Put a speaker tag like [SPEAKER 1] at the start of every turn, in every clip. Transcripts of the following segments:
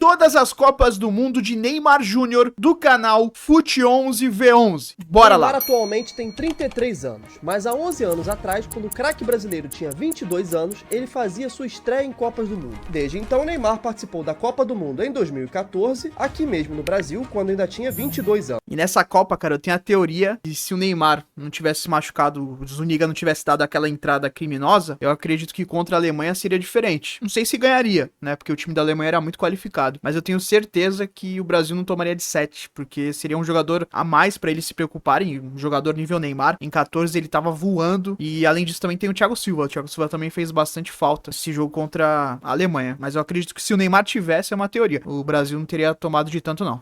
[SPEAKER 1] todas as Copas do Mundo de Neymar Júnior do canal Fute11V11. Bora lá.
[SPEAKER 2] Neymar atualmente tem 33 anos, mas há 11 anos atrás, quando o craque brasileiro tinha 22 anos, ele fazia sua estreia em Copas do Mundo. Desde então, Neymar participou da Copa do Mundo em 2014, aqui mesmo no Brasil, quando ainda tinha 22 anos.
[SPEAKER 1] E nessa Copa, cara, eu tenho a teoria que se o Neymar não tivesse se machucado, o Zuniga não tivesse dado aquela entrada criminosa, eu acredito que contra a Alemanha seria diferente. Não sei se ganharia, né, porque o time da Alemanha era muito qualificado, mas eu tenho certeza que o Brasil não tomaria de 7, porque seria um jogador a mais pra eles se preocuparem, um jogador nível Neymar. Em 14 ele tava voando, e além disso também tem o Thiago Silva. O Thiago Silva também fez bastante falta esse jogo contra a Alemanha, mas eu acredito que se o Neymar tivesse, é uma teoria, o Brasil não teria tomado de tanto não.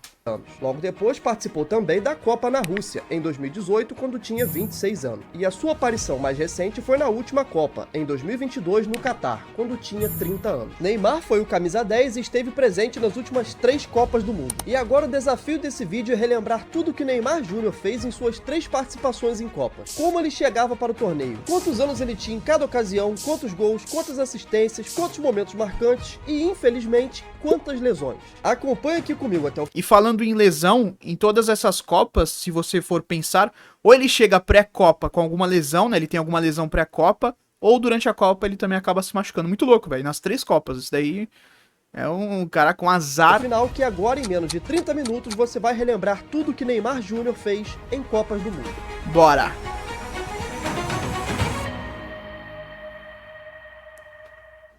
[SPEAKER 2] Logo depois participou também da Copa na Rússia, em 2018, quando tinha 26 anos. E a sua aparição mais recente foi na última Copa, em 2022, no Catar, quando tinha 30 anos. Neymar foi o camisa 10 e esteve presente nas últimas 3 Copas do Mundo. E agora o desafio desse vídeo é relembrar tudo que Neymar Júnior fez em suas 3 participações em Copa. Como ele chegava para o torneio, quantos anos ele tinha em cada ocasião, quantos gols, quantas assistências, quantos momentos marcantes e, infelizmente, quantas lesões. Acompanhe aqui comigo até o...
[SPEAKER 1] E falando em lesão, em todas essas Copas, se você for pensar, ou ele chega pré-Copa com alguma lesão, né? Ele tem alguma lesão pré-Copa, ou durante a Copa ele também acaba se machucando. Muito louco, velho. Nas 3 Copas. Isso daí é um cara com azar.
[SPEAKER 2] No final, que agora em menos de 30 minutos você vai relembrar tudo que Neymar Júnior fez em Copas do Mundo.
[SPEAKER 1] Bora!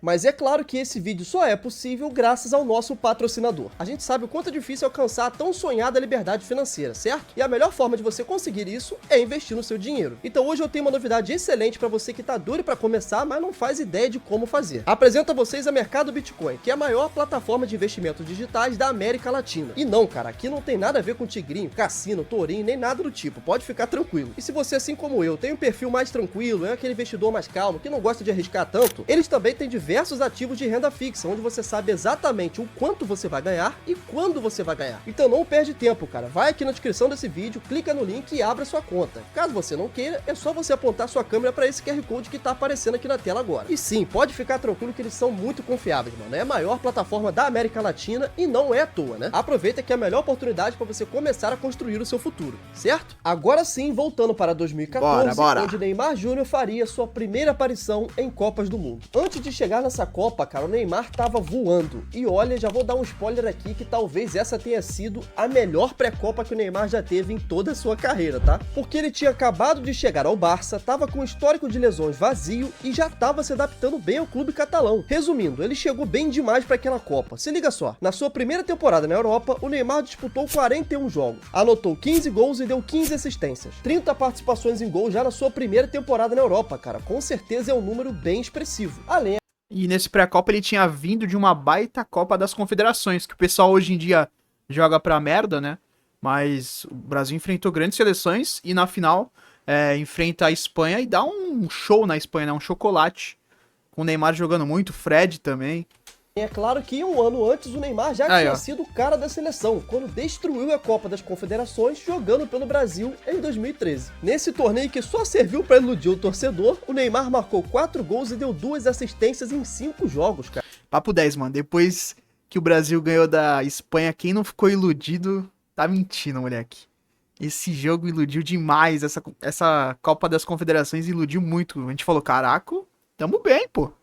[SPEAKER 2] Mas é claro que esse vídeo só é possível graças ao nosso patrocinador. A gente sabe o quanto é difícil alcançar a tão sonhada liberdade financeira, certo? E a melhor forma de você conseguir isso é investir no seu dinheiro. Então hoje eu tenho uma novidade excelente para você que tá duro para começar, mas não faz ideia de como fazer. Apresento a vocês a Mercado Bitcoin, que é a maior plataforma de investimentos digitais da América Latina. E não, cara, aqui não tem nada a ver com tigrinho, cassino, tourinho, nem nada do tipo, pode ficar tranquilo. E se você, assim como eu, tem um perfil mais tranquilo, é aquele investidor mais calmo, que não gosta de arriscar tanto, eles também têm diversos ativos de renda fixa, onde você sabe exatamente o quanto você vai ganhar e quando você vai ganhar. Então não perde tempo, cara. Vai aqui na descrição desse vídeo, clica no link e abra sua conta. Caso você não queira, é só você apontar sua câmera para esse QR Code que tá aparecendo aqui na tela agora. E sim, pode ficar tranquilo que eles são muito confiáveis, mano. É a maior plataforma da América Latina e não é à toa, né? Aproveita que é a melhor oportunidade para você começar a construir o seu futuro, certo? Agora sim, voltando para 2014,
[SPEAKER 1] bora.
[SPEAKER 2] onde Neymar Júnior faria sua primeira aparição em Copas do Mundo. Antes de chegar nessa Copa, cara, o Neymar tava voando. E olha, já vou dar um spoiler aqui que talvez essa tenha sido a melhor pré-copa que o Neymar já teve em toda a sua carreira, tá? Porque ele tinha acabado de chegar ao Barça, tava com um histórico de lesões vazio e já tava se adaptando bem ao clube catalão. Resumindo, ele chegou bem demais para aquela Copa. Se liga só, na sua primeira temporada na Europa, o Neymar disputou 41 jogos, anotou 15 gols e deu 15 assistências. 30 participações em gol já na sua primeira temporada na Europa, cara. Com certeza é um número bem expressivo. Além
[SPEAKER 1] E nesse pré-copa ele tinha vindo de uma baita Copa das Confederações, que o pessoal hoje em dia joga pra merda, né? Mas o Brasil enfrentou grandes seleções e na final enfrenta a Espanha e dá um show na Espanha, né? Um chocolate. Com o Neymar jogando muito, Fred também.
[SPEAKER 2] é claro que um ano antes o Neymar já tinha sido o cara da seleção, quando destruiu a Copa das Confederações jogando pelo Brasil em 2013. Nesse torneio que só serviu para iludir o torcedor, o Neymar marcou 4 gols e deu 2 assistências em 5 jogos, cara.
[SPEAKER 1] Papo 10, mano. Depois que o Brasil ganhou da Espanha, quem não ficou iludido tá mentindo, moleque. Esse jogo iludiu demais, essa Copa das Confederações iludiu muito. A gente falou, caraca, tamo bem, pô.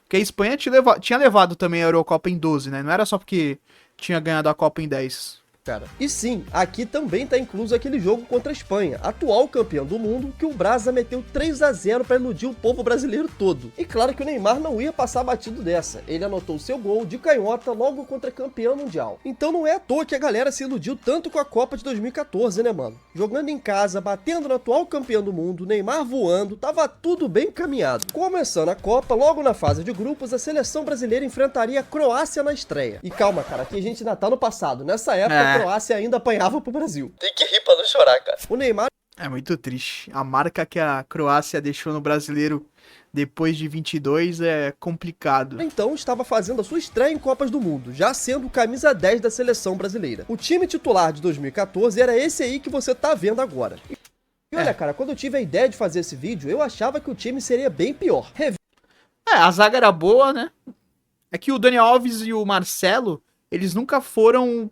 [SPEAKER 1] Porque a Espanha tinha levado também a Eurocopa em 12, né? Não era só porque tinha ganhado a Copa em 10.
[SPEAKER 2] Cara. E sim, aqui também tá incluso aquele jogo contra a Espanha, atual campeão do mundo, que o Brasa meteu 3-0 para iludir o povo brasileiro todo. E claro que o Neymar não ia passar batido dessa, ele anotou seu gol de canhota logo contra campeão mundial. Então não é à toa que a galera se iludiu tanto com a Copa de 2014, né, mano? Jogando em casa, batendo no atual campeão do mundo, Neymar voando, tava tudo bem encaminhado. Começando a Copa, logo na fase de grupos, a seleção brasileira enfrentaria a Croácia na estreia. E calma, cara, aqui a gente ainda tá no passado, nessa época a Croácia ainda apanhava pro Brasil.
[SPEAKER 3] Tem que rir pra não chorar, cara.
[SPEAKER 2] O Neymar...
[SPEAKER 1] É muito triste. A marca que a Croácia deixou no brasileiro depois de 22 é complicado.
[SPEAKER 2] Então estava fazendo a sua estreia em Copas do Mundo, já sendo o camisa 10 da seleção brasileira. O time titular de 2014 era esse aí que você tá vendo agora. E olha, cara, quando eu tive a ideia de fazer esse vídeo, eu achava que o time seria bem pior.
[SPEAKER 1] A zaga era boa, né? É que o Dani Alves e o Marcelo, eles nunca foram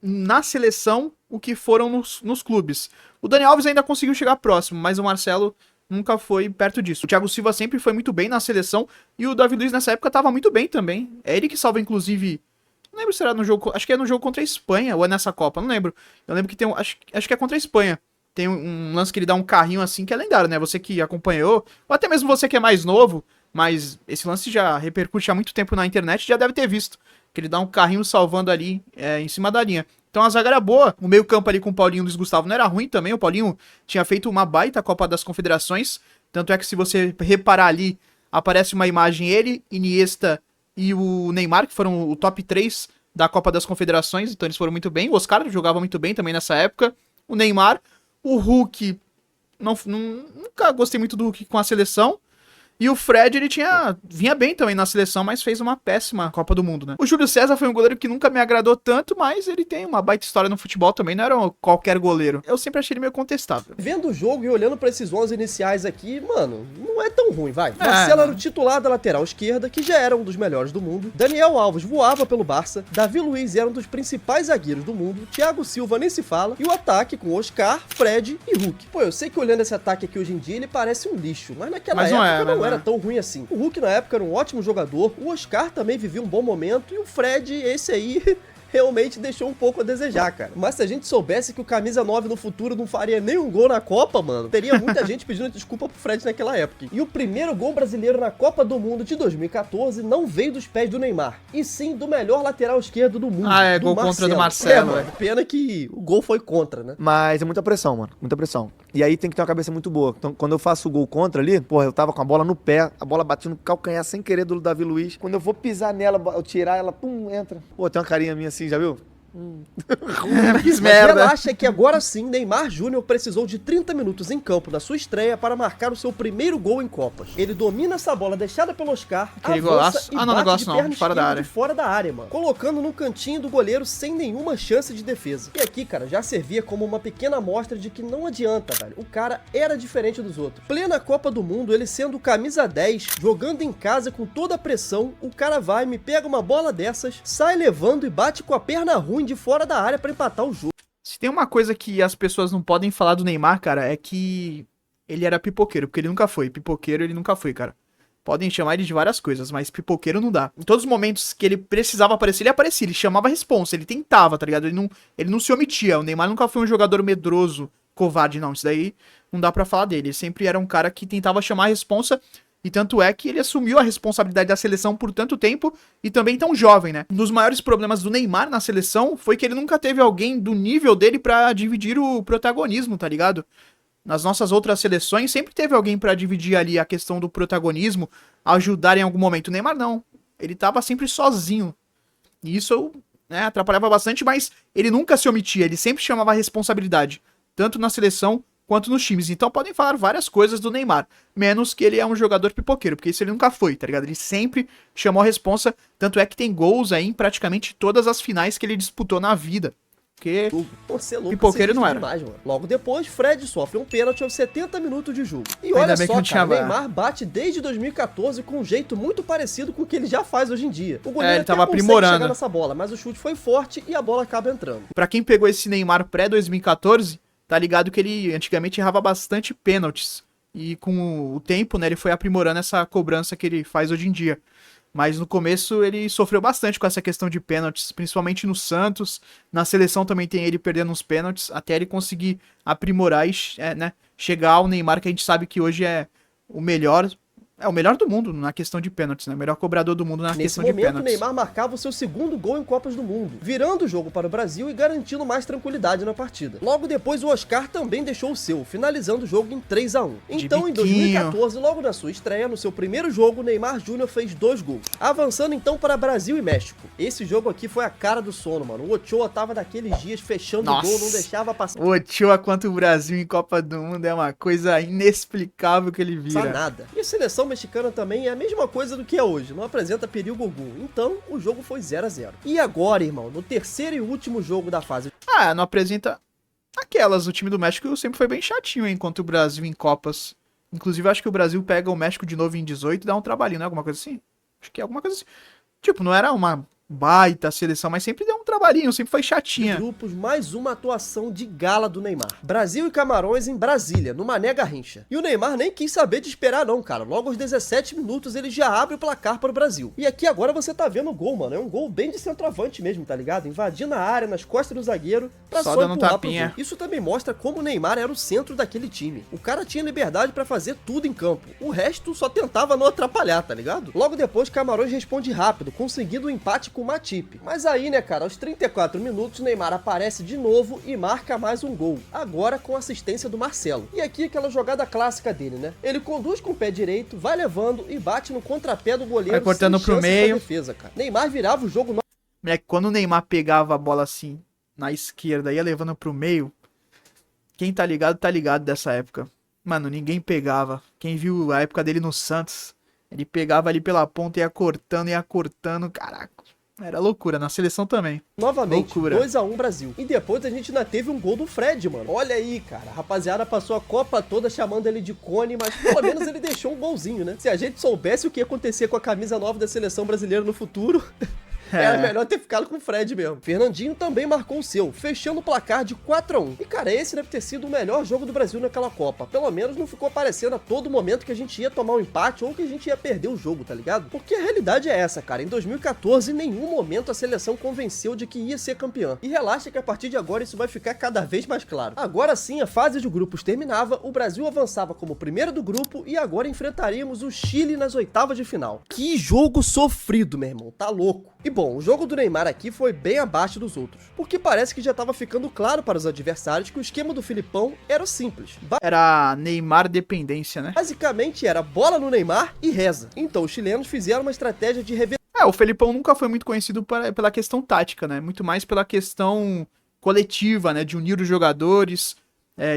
[SPEAKER 1] na seleção o que foram nos clubes. O Dani Alves ainda conseguiu chegar próximo, mas o Marcelo nunca foi perto disso. O Thiago Silva sempre foi muito bem na seleção e o Davi Luiz nessa época tava muito bem também. É ele que salva, inclusive... Não lembro se era no jogo... Acho que é no jogo contra a Espanha ou é nessa Copa, não lembro. Eu lembro que tem acho que é contra a Espanha. Tem um lance que ele dá um carrinho assim que é lendário, né? Você que acompanhou, ou até mesmo você que é mais novo, mas esse lance já repercute há muito tempo na internet, já deve ter visto. Que ele dá um carrinho salvando ali em cima da linha. Então a zaga era boa. O meio campo ali com o Paulinho e o Luiz Gustavo não era ruim também. O Paulinho tinha feito uma baita Copa das Confederações. Tanto é que se você reparar ali, aparece uma imagem ele, Iniesta e o Neymar, que foram o top 3 da Copa das Confederações. Então eles foram muito bem. O Oscar jogava muito bem também nessa época. O Neymar. O Hulk. Nunca gostei muito do Hulk com a seleção. E o Fred, ele vinha bem também na seleção, mas fez uma péssima Copa do Mundo, né? O Júlio César foi um goleiro que nunca me agradou tanto, mas ele tem uma baita história no futebol também, não era qualquer goleiro. Eu sempre achei ele meio contestável.
[SPEAKER 2] Vendo o jogo e olhando pra esses 11 iniciais aqui, mano, não é tão ruim, vai. Marcelo era o titular da lateral esquerda, que já era um dos melhores do mundo. Daniel Alves voava pelo Barça. Davi Luiz era um dos principais zagueiros do mundo. Thiago Silva nem se fala. E o ataque com Oscar, Fred e Hulk. Pô, eu sei que olhando esse ataque aqui hoje em dia, ele parece um lixo, mas naquela época não era tão ruim assim. O Hulk na época era um ótimo jogador, o Oscar também vivia um bom momento e o Fred, esse aí, realmente deixou um pouco a desejar, cara. Mas se a gente soubesse que o camisa 9 no futuro não faria nenhum gol na Copa, mano, teria muita gente pedindo desculpa pro Fred naquela época. E o primeiro gol brasileiro na Copa do Mundo de 2014 não veio dos pés do Neymar, e sim do melhor lateral esquerdo do mundo.
[SPEAKER 1] Gol contra do Marcelo.
[SPEAKER 2] Mano, pena que o gol foi contra, né?
[SPEAKER 3] Mas é muita pressão, mano, muita pressão. E aí tem que ter uma cabeça muito boa. Então, quando eu faço o gol contra ali, porra, eu tava com a bola no pé, a bola batendo no calcanhar sem querer do Davi Luiz. Quando eu vou pisar nela, eu tirar ela, pum, entra. Pô, tem uma carinha minha assim, já viu?
[SPEAKER 1] Fiz
[SPEAKER 2] Mas
[SPEAKER 1] merda.
[SPEAKER 2] relaxa que agora sim, Neymar Júnior precisou de 30 minutos em campo na sua estreia para marcar o seu primeiro gol em Copas. Ele domina essa bola deixada pelo Oscar,
[SPEAKER 1] Aquele
[SPEAKER 2] avança
[SPEAKER 1] golaço.
[SPEAKER 2] e
[SPEAKER 1] Não,
[SPEAKER 2] bate
[SPEAKER 1] negócio
[SPEAKER 2] de
[SPEAKER 1] não,
[SPEAKER 2] perna
[SPEAKER 1] fora da
[SPEAKER 2] esquerda
[SPEAKER 1] área.
[SPEAKER 2] de fora da área, mano, colocando no cantinho do goleiro sem nenhuma chance de defesa. E aqui, cara, já servia como uma pequena amostra de que não adianta, velho. O cara era diferente dos outros. Plena Copa do Mundo, ele sendo camisa 10, jogando em casa com toda a pressão, o cara vai, me pega uma bola dessas, sai levando e bate com a perna ruim de fora da área pra empatar o jogo.
[SPEAKER 1] Se tem uma coisa que as pessoas não podem falar do Neymar, cara, é que ele era pipoqueiro, porque ele nunca foi. Pipoqueiro ele nunca foi, cara. Podem chamar ele de várias coisas, mas pipoqueiro não dá. Em todos os momentos que ele precisava aparecer, ele aparecia. Ele chamava a responsa, ele tentava, tá ligado? Ele não se omitia. O Neymar nunca foi um jogador medroso, covarde, não. Isso daí não dá pra falar dele. Ele sempre era um cara que tentava chamar a responsa. E tanto é que ele assumiu a responsabilidade da seleção por tanto tempo e também tão jovem, né? Um dos maiores problemas do Neymar na seleção foi que ele nunca teve alguém do nível dele pra dividir o protagonismo, tá ligado? Nas nossas outras seleções sempre teve alguém pra dividir ali a questão do protagonismo, ajudar em algum momento. O Neymar não. Ele tava sempre sozinho. E isso, né, atrapalhava bastante, mas ele nunca se omitia, ele sempre chamava a responsabilidade, tanto na seleção quanto nos times. Então podem falar várias coisas do Neymar, menos que ele é um jogador pipoqueiro, porque isso ele nunca foi, tá ligado? Ele sempre chamou a responsa, tanto é que tem gols aí em praticamente todas as finais que ele disputou na vida. Porque pipoqueiro não era.
[SPEAKER 2] Demais, mano. Logo depois, Fred sofre um pênalti aos 70 minutos de jogo. E
[SPEAKER 1] Ainda
[SPEAKER 2] olha
[SPEAKER 1] bem
[SPEAKER 2] só,
[SPEAKER 1] que não
[SPEAKER 2] cara,
[SPEAKER 1] tinha
[SPEAKER 2] o Neymar bate desde 2014 com um jeito muito parecido com o que ele já faz hoje em dia. O goleiro
[SPEAKER 1] ele tava
[SPEAKER 2] consegue
[SPEAKER 1] aprimorando
[SPEAKER 2] chegar nessa bola, mas o chute foi forte e a bola acaba entrando.
[SPEAKER 1] Pra quem pegou esse Neymar pré-2014, tá ligado que ele antigamente errava bastante pênaltis. E com o tempo, né, ele foi aprimorando essa cobrança que ele faz hoje em dia. Mas no começo ele sofreu bastante com essa questão de pênaltis, principalmente no Santos. Na seleção também tem ele perdendo uns pênaltis, até ele conseguir aprimorar e né, chegar ao Neymar, que a gente sabe que hoje é o melhor do mundo na questão de pênaltis, né? O melhor cobrador do mundo na questão de pênaltis.
[SPEAKER 2] Nesse momento, o Neymar marcava o seu segundo gol em Copas do Mundo, virando o jogo para o Brasil e garantindo mais tranquilidade na partida. Logo depois, o Oscar também deixou o seu, finalizando o jogo em 3-1. Então, em 2014, logo na sua estreia, no seu primeiro jogo, Neymar Júnior fez 2 gols. Avançando então para Brasil e México. Esse jogo aqui foi a cara do sono, mano. O Ochoa tava daqueles dias fechando o gol, não deixava passar.
[SPEAKER 1] O Ochoa contra o Brasil em Copa do Mundo é uma coisa inexplicável que ele vira.
[SPEAKER 2] Nada. E a seleção mexicana também é a mesma coisa do que é hoje, não apresenta perigo algum. Então, o jogo foi 0-0. E agora, irmão, no terceiro e último jogo da fase...
[SPEAKER 1] não apresenta aquelas. O time do México sempre foi bem chatinho, hein, contra o Brasil em Copas. Inclusive, acho que o Brasil pega o México de novo em 18 e dá um trabalhinho, né? Alguma coisa assim? Acho que é alguma coisa assim. Tipo, não era uma baita seleção, mas sempre deu um trabalhinho, sempre foi chatinha.
[SPEAKER 2] Grupos, mais uma atuação de gala do Neymar. Brasil e Camarões em Brasília, no Mané Garrincha. E o Neymar nem quis saber de esperar não, cara. Logo aos 17 minutos ele já abre o placar para o Brasil. E aqui agora você tá vendo o gol, mano. É um gol bem de centroavante mesmo, tá ligado? Invadindo a área, nas costas do zagueiro, pra
[SPEAKER 1] Só
[SPEAKER 2] só
[SPEAKER 1] dando
[SPEAKER 2] empurrar
[SPEAKER 1] tapinha.
[SPEAKER 2] pro gol. Isso também mostra como o Neymar era o centro daquele time. O cara tinha liberdade pra fazer tudo em campo. O resto só tentava não atrapalhar, tá ligado? Logo depois, Camarões responde rápido, conseguindo um empate com o Matip. Mas aí, né, cara, aos 34 minutos, Neymar aparece de novo e marca mais um gol. Agora com assistência do Marcelo. E aqui aquela jogada clássica dele, né? Ele conduz com o pé direito, vai levando e bate no contrapé do goleiro.
[SPEAKER 1] Vai cortando
[SPEAKER 2] sem
[SPEAKER 1] pro
[SPEAKER 2] chance pra
[SPEAKER 1] meio.
[SPEAKER 2] defesa, cara. Neymar virava o jogo.
[SPEAKER 1] Moleque, quando o Neymar pegava a bola assim, na esquerda, ia levando pro meio, quem tá ligado dessa época. Mano, ninguém pegava. Quem viu a época dele no Santos, ele pegava ali pela ponta e ia cortando, caraca. Era loucura, na seleção também.
[SPEAKER 2] Novamente,
[SPEAKER 1] Loucura.
[SPEAKER 2] 2-1 Brasil. E depois a gente ainda teve um gol do Fred, mano. Olha aí, cara. A rapaziada passou a Copa toda chamando ele de Cone, mas pelo menos ele deixou um golzinho, né? Se a gente soubesse o que ia acontecer com a camisa nova da seleção brasileira no futuro... Era melhor ter ficado com o Fred mesmo. Fernandinho também marcou o seu, fechando o placar de 4-1. E cara, esse deve ter sido o melhor jogo do Brasil naquela Copa. Pelo menos não ficou parecendo a todo momento que a gente ia tomar um empate ou que a gente ia perder o jogo, tá ligado? Porque a realidade é essa, cara. Em 2014, em nenhum momento a seleção convenceu de que ia ser campeã. E relaxa que a partir de agora isso vai ficar cada vez mais claro. Agora sim, a fase de grupos terminava, o Brasil avançava como primeiro do grupo e agora enfrentaríamos o Chile nas oitavas de final. Que jogo sofrido, meu irmão. Tá louco. E bom, o jogo do Neymar aqui foi bem abaixo dos outros, porque parece que já estava ficando claro para os adversários que o esquema do Filipão era simples.
[SPEAKER 1] Era Neymar dependência, né?
[SPEAKER 2] Basicamente era bola no Neymar e reza. Então os chilenos fizeram uma estratégia de
[SPEAKER 1] O Felipão nunca foi muito conhecido pela questão tática, né? Muito mais pela questão coletiva, né? De unir os jogadores,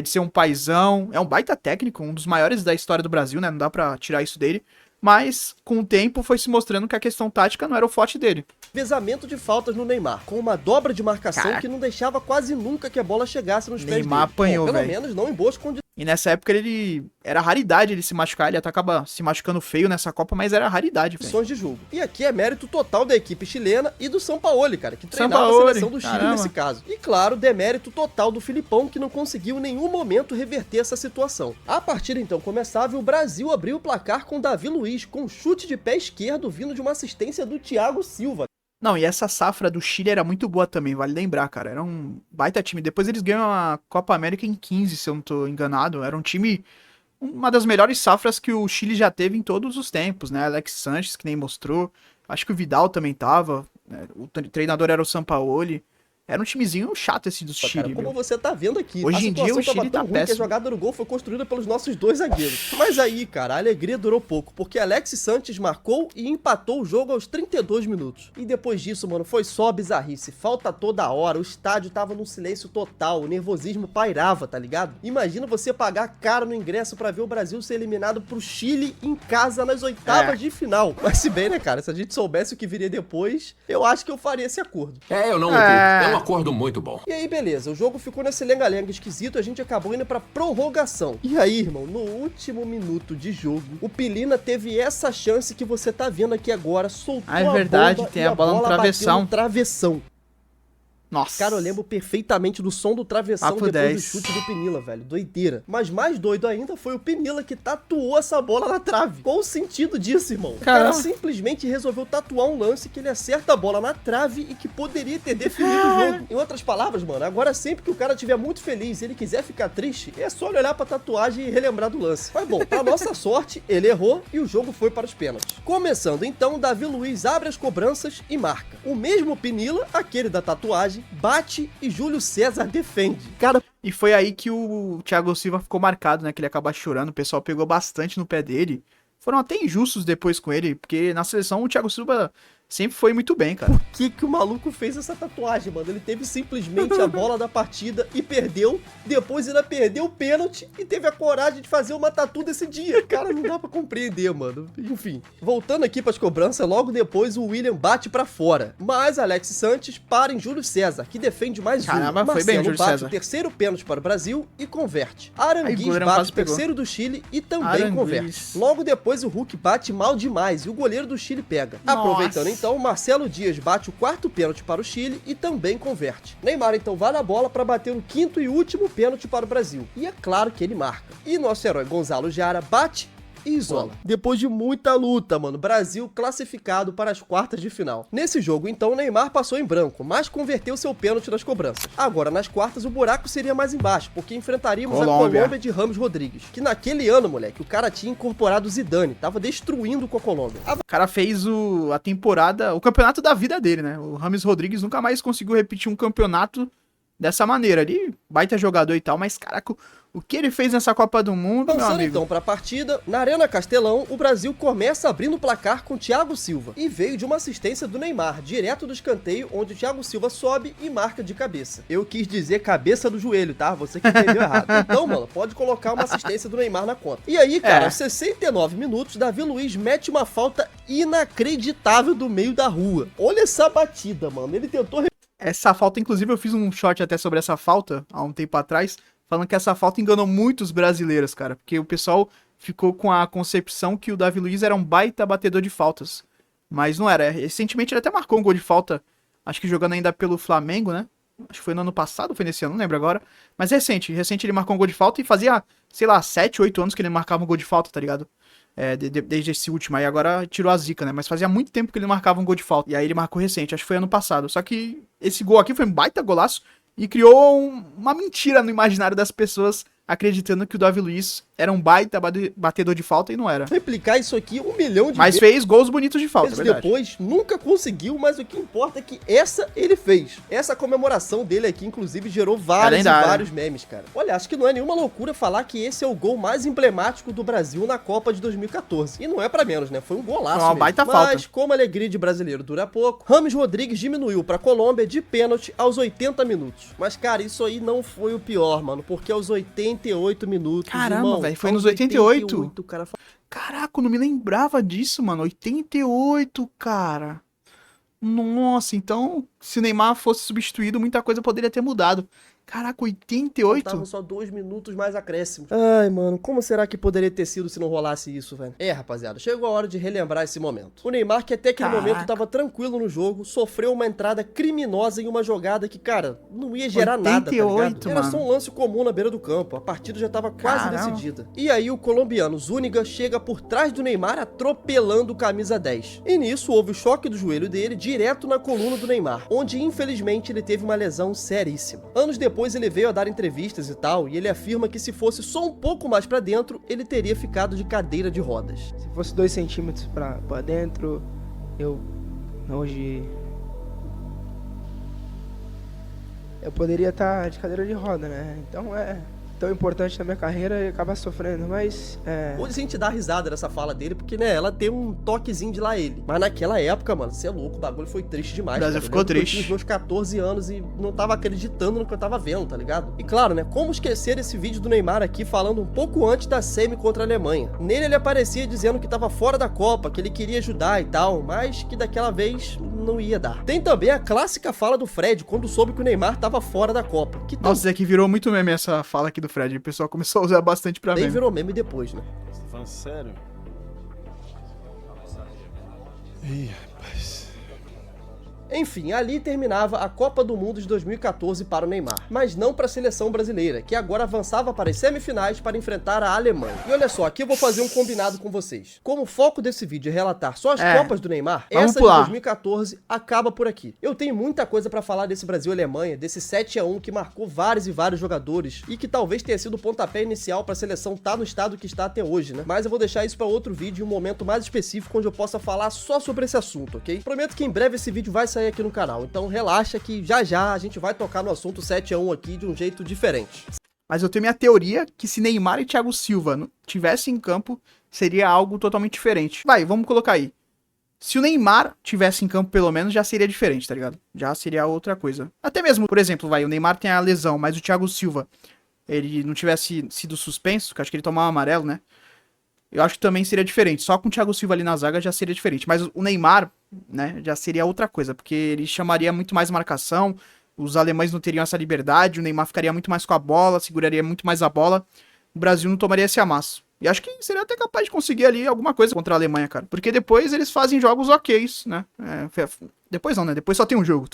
[SPEAKER 1] de ser um paizão. É um baita técnico, um dos maiores da história do Brasil, né? Não dá pra tirar isso dele. Mas, com o tempo, foi se mostrando que a questão tática não era o forte dele.
[SPEAKER 2] revezamento de faltas no Neymar, com uma dobra de marcação. Caraca. Que não deixava quase nunca que a bola chegasse nos pés dele.
[SPEAKER 1] Neymar apanhou,
[SPEAKER 2] pelo menos não em boas condições.
[SPEAKER 1] E nessa época ele era raridade ele se machucar, ele até acaba se machucando feio nessa Copa, mas era raridade, velho.
[SPEAKER 2] De jogo. E aqui é mérito total da equipe chilena e do Sampaoli, cara, que treinava a seleção do Chile nesse caso. E claro, demérito total do Filipão, que não conseguiu em nenhum momento reverter essa situação. A partida então começava e o Brasil abriu o placar com Davi Luiz, com um chute de pé esquerdo vindo de uma assistência do Thiago Silva.
[SPEAKER 1] Não, e essa safra do Chile era muito boa também, vale lembrar, cara. Era um baita time. Depois eles ganham a Copa América em 15, se eu não tô enganado. Era um time, uma das melhores safras que o Chile já teve em todos os tempos, né? Alex Sanches, que nem mostrou. Acho que o Vidal também tava. Né? O treinador era o Sampaoli. Era um timezinho chato esse do Chile.
[SPEAKER 2] Cara, como você tá vendo aqui,
[SPEAKER 1] hoje em dia o Chile tá péssimo.
[SPEAKER 2] Que a jogada no gol foi construída pelos nossos dois zagueiros. Mas aí, cara, a alegria durou pouco, porque Alex Sanches marcou e empatou o jogo aos 32 minutos. E depois disso, mano, foi só bizarrice. Falta toda hora, o estádio tava num silêncio total, o nervosismo pairava, tá ligado? Imagina você pagar caro no ingresso pra ver o Brasil ser eliminado pro Chile em casa nas oitavas de final. Mas se bem, né, cara, se a gente soubesse o que viria depois, eu acho que eu faria esse acordo.
[SPEAKER 4] Eu não é um acordo muito bom.
[SPEAKER 2] E aí, beleza, o jogo ficou nesse lenga-lenga esquisito, a gente acabou indo pra prorrogação. E aí, irmão, no último minuto de jogo, o Pilina teve essa chance que você tá vendo aqui agora, soltou
[SPEAKER 1] é verdade,
[SPEAKER 2] a bomba
[SPEAKER 1] tem a bola no travessão.
[SPEAKER 2] No travessão.
[SPEAKER 1] Nossa.
[SPEAKER 2] Cara, eu lembro perfeitamente do som do travessão
[SPEAKER 1] Papo
[SPEAKER 2] depois
[SPEAKER 1] 10.
[SPEAKER 2] do chute do Pinilla, velho. Doideira. Mas mais doido ainda foi o Pinilla que tatuou essa bola na trave. Qual o sentido disso, irmão? O cara simplesmente resolveu tatuar um lance que ele acerta a bola na trave e que poderia ter definido o jogo. Em outras palavras, mano, agora sempre que o cara estiver muito feliz e ele quiser ficar triste, é só ele olhar pra tatuagem e relembrar do lance. Mas bom, pra nossa sorte, ele errou e o jogo foi para os pênaltis. Começando então, Davi Luiz abre as cobranças e marca. O mesmo Pinilla, aquele da tatuagem, bate e Júlio César defende. Cara,
[SPEAKER 1] e foi aí que o Thiago Silva ficou marcado, né? Que ele acaba chorando, o pessoal pegou bastante no pé dele. Foram até injustos depois com ele, porque na seleção o Thiago Silva sempre foi muito bem, cara.
[SPEAKER 2] Por que o maluco fez essa tatuagem, mano? Ele teve simplesmente a bola da partida e perdeu. Depois ainda perdeu o pênalti e teve a coragem de fazer uma tatu desse dia. Cara, não dá pra compreender, mano. Enfim, voltando aqui pras cobranças, logo depois o William bate pra fora. Mas Alex Sanches para em Júlio César, que defende mais um.
[SPEAKER 1] Caramba, foi
[SPEAKER 2] Marcelo
[SPEAKER 1] bem, Júlio
[SPEAKER 2] bate
[SPEAKER 1] César.
[SPEAKER 2] O terceiro pênalti para o Brasil e converte. Aranguiz
[SPEAKER 1] goleiro
[SPEAKER 2] bate
[SPEAKER 1] quase
[SPEAKER 2] o
[SPEAKER 1] pegou.
[SPEAKER 2] terceiro do Chile e também
[SPEAKER 1] Aranguiz.
[SPEAKER 2] converte. Logo depois o Hulk bate mal demais e o goleiro do Chile pega.
[SPEAKER 1] Nossa.
[SPEAKER 2] Aproveitando então Então Marcelo Dias bate o quarto pênalti para o Chile e também converte. Neymar então vai na bola para bater o quinto e último pênalti para o Brasil. E é claro que ele marca. E nosso herói Gonzalo Jara bate e isola. Depois de muita luta, mano, Brasil classificado para as quartas de final. Nesse jogo, então, o Neymar passou em branco, mas converteu seu pênalti nas cobranças. Agora, nas quartas, o buraco seria mais embaixo, porque enfrentaríamos a Colômbia de Rames Rodrigues, que naquele ano, moleque, o cara tinha incorporado o Zidane, tava destruindo com a Colômbia.
[SPEAKER 1] O cara fez a temporada, o campeonato da vida dele, né? O Rames Rodrigues nunca mais conseguiu repetir um campeonato dessa maneira. Ele baita jogador e tal, mas caraca, o que ele fez nessa Copa do Mundo, meu
[SPEAKER 2] Avançando
[SPEAKER 1] amigo?
[SPEAKER 2] então para a partida, na Arena Castelão, o Brasil começa abrindo o placar com Thiago Silva. E veio de uma assistência do Neymar, direto do escanteio, onde o Thiago Silva sobe e marca de cabeça. Eu quis dizer cabeça do joelho, tá? Você que entendeu errado. Então, mano, pode colocar uma assistência do Neymar na conta. E aí, cara, aos 69 minutos, Davi Luiz mete uma falta inacreditável do meio da rua. Olha essa batida, mano. Ele tentou...
[SPEAKER 1] Essa falta, inclusive, eu fiz um short até sobre essa falta, há um tempo atrás, falando que essa falta enganou muitos brasileiros, cara, porque o pessoal ficou com a concepção que o Davi Luiz era um baita batedor de faltas, mas não era. Recentemente ele até marcou um gol de falta, acho que jogando ainda pelo Flamengo, né? Acho que foi no ano passado, foi nesse ano, não lembro agora, mas recente ele marcou um gol de falta e fazia, sei lá, 7, 8 anos que ele marcava um gol de falta, tá ligado? Desde esse último, aí agora tirou a zica, né? Mas fazia muito tempo que ele marcava um gol de falta. E aí ele marcou recente, acho que foi ano passado. Só que esse gol aqui foi um baita golaço e criou uma mentira no imaginário das pessoas, acreditando que o Davi Luiz era um baita batedor de falta e não era.
[SPEAKER 2] Replicar isso aqui 1 milhão de
[SPEAKER 1] Mas
[SPEAKER 2] vezes.
[SPEAKER 1] fez gols bonitos de falta, é verdade.
[SPEAKER 2] Depois, nunca conseguiu, mas o que importa é que essa ele fez. Essa comemoração dele aqui, inclusive, gerou vários e vários memes, cara. Olha, acho que não é nenhuma loucura falar que esse é o gol mais emblemático do Brasil na Copa de 2014. E não é pra menos, né? Foi um golaço
[SPEAKER 1] uma
[SPEAKER 2] mesmo.
[SPEAKER 1] baita falta.
[SPEAKER 2] Mas, como a alegria de brasileiro dura pouco, Rames Rodrigues diminuiu pra Colômbia de pênalti aos 80 minutos. Mas, cara, isso aí não foi o pior, mano, porque aos 88 minutos,
[SPEAKER 1] caramba, velho, foi nos 88?
[SPEAKER 2] O cara...
[SPEAKER 1] Caraca, eu não me lembrava disso, mano. 88, cara. Nossa, então, se o Neymar fosse substituído, muita coisa poderia ter mudado. Caraca, 88?
[SPEAKER 2] Faltavam só 2 minutos mais acréscimos. Ai, mano, como será que poderia ter sido se não rolasse isso, velho? Rapaziada, chegou a hora de relembrar esse momento. O Neymar, que até aquele momento tava tranquilo no jogo, sofreu uma entrada criminosa em uma jogada que, cara, não ia gerar
[SPEAKER 1] 88,
[SPEAKER 2] nada, tá ligado? Era
[SPEAKER 1] mano.
[SPEAKER 2] só um lance comum na beira do campo. A partida já tava quase decidida. E aí o colombiano Zúñiga chega por trás do Neymar, atropelando o camisa 10. E nisso houve o choque do joelho dele direto na coluna do Neymar, onde infelizmente ele teve uma lesão seríssima. Anos depois ele veio a dar entrevistas e tal, e ele afirma que se fosse só um pouco mais pra dentro, ele teria ficado de cadeira de rodas.
[SPEAKER 5] Se fosse 2 centímetros pra dentro, eu hoje eu poderia estar de cadeira de roda, né? Então é tão importante na minha carreira e acabar sofrendo, mas
[SPEAKER 2] Hoje a gente dá risada nessa fala dele, porque, né, ela tem um toquezinho de lá ele. Mas naquela época, mano, você é louco, o bagulho foi triste demais.
[SPEAKER 1] O Brasil
[SPEAKER 2] cara.
[SPEAKER 1] ficou triste.
[SPEAKER 2] Eu tinha os meus 14 anos e não tava acreditando no que eu tava vendo, tá ligado? E claro, né, como esquecer esse vídeo do Neymar aqui falando um pouco antes da semi contra a Alemanha. Nele ele aparecia dizendo que tava fora da Copa, que ele queria ajudar e tal, mas que daquela vez não ia dar. Tem também a clássica fala do Fred, quando soube que o Neymar tava fora da Copa. Que
[SPEAKER 1] Nossa, isso aqui virou muito meme essa fala aqui do Fred. O pessoal começou a usar bastante pra
[SPEAKER 2] também
[SPEAKER 1] meme.
[SPEAKER 2] virou meme depois, né?
[SPEAKER 6] Você tá falando sério? Ih, rapaz.
[SPEAKER 2] Enfim, ali terminava a Copa do Mundo de 2014 para o Neymar, mas não para a seleção brasileira, que agora avançava para as semifinais para enfrentar a Alemanha. E olha só, aqui eu vou fazer um combinado com vocês. Como o foco desse vídeo é relatar só as Copas do Neymar, essa de 2014 acaba por aqui. Eu tenho muita coisa para falar desse Brasil-Alemanha, desse 7-1 que marcou vários e vários jogadores e que talvez tenha sido o pontapé inicial para a seleção estar no estado que está até hoje, né? Mas eu vou deixar isso para outro vídeo em um momento mais específico onde eu possa falar só sobre esse assunto, ok? Prometo que em breve esse vídeo vai sair aqui no canal, então relaxa que já já a gente vai tocar no assunto 7-1 aqui de um jeito diferente.
[SPEAKER 1] Mas eu tenho minha teoria que se Neymar e Thiago Silva tivessem em campo, seria algo totalmente diferente. Vai, vamos colocar aí. Se o Neymar tivesse em campo, pelo menos, já seria diferente, tá ligado? Já seria outra coisa. Até mesmo, por exemplo, o Neymar tem a lesão, mas o Thiago Silva, ele não tivesse sido suspenso, que eu acho que ele tomava amarelo, né? Eu acho que também seria diferente. Só com o Thiago Silva ali na zaga já seria diferente. Mas o Neymar, né, já seria outra coisa, porque ele chamaria muito mais marcação, os alemães não teriam essa liberdade, o Neymar ficaria muito mais com a bola, seguraria muito mais a bola, o Brasil não tomaria esse amasso. E acho que seria até capaz de conseguir ali alguma coisa contra a Alemanha, cara. Porque depois eles fazem jogos oks, né? Depois não, né? Depois só tem um jogo.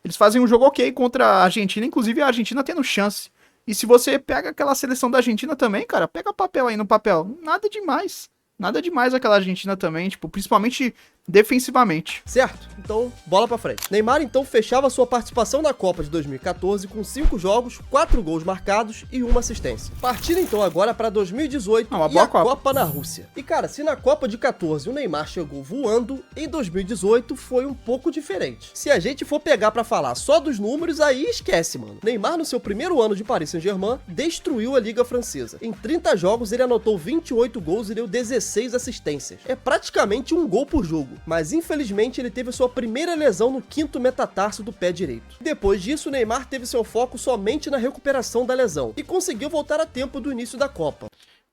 [SPEAKER 1] Eles fazem um jogo ok contra a Argentina, inclusive a Argentina tendo chance. E se você pega aquela seleção da Argentina também, cara, pega papel aí no papel. Nada demais. Nada demais aquela Argentina também, tipo, principalmente defensivamente.
[SPEAKER 2] Certo? Então, bola pra frente. Neymar, então, fechava sua participação na Copa de 2014 com 5 jogos, 4 gols marcados e 1 assistência. Partindo, então, agora pra 2018 e a Copa na Rússia. E, cara, se na Copa de 14 o Neymar chegou voando, em 2018 foi um pouco diferente. Se a gente for pegar pra falar só dos números, aí esquece, mano. Neymar, no seu primeiro ano de Paris Saint-Germain, destruiu a Liga Francesa. Em 30 jogos, ele anotou 28 gols e deu 16 assistências. É praticamente um gol por jogo. Mas infelizmente ele teve sua primeira lesão no 5º metatarso do pé direito. Depois disso, o Neymar teve seu foco somente na recuperação da lesão e conseguiu voltar a tempo do início da Copa.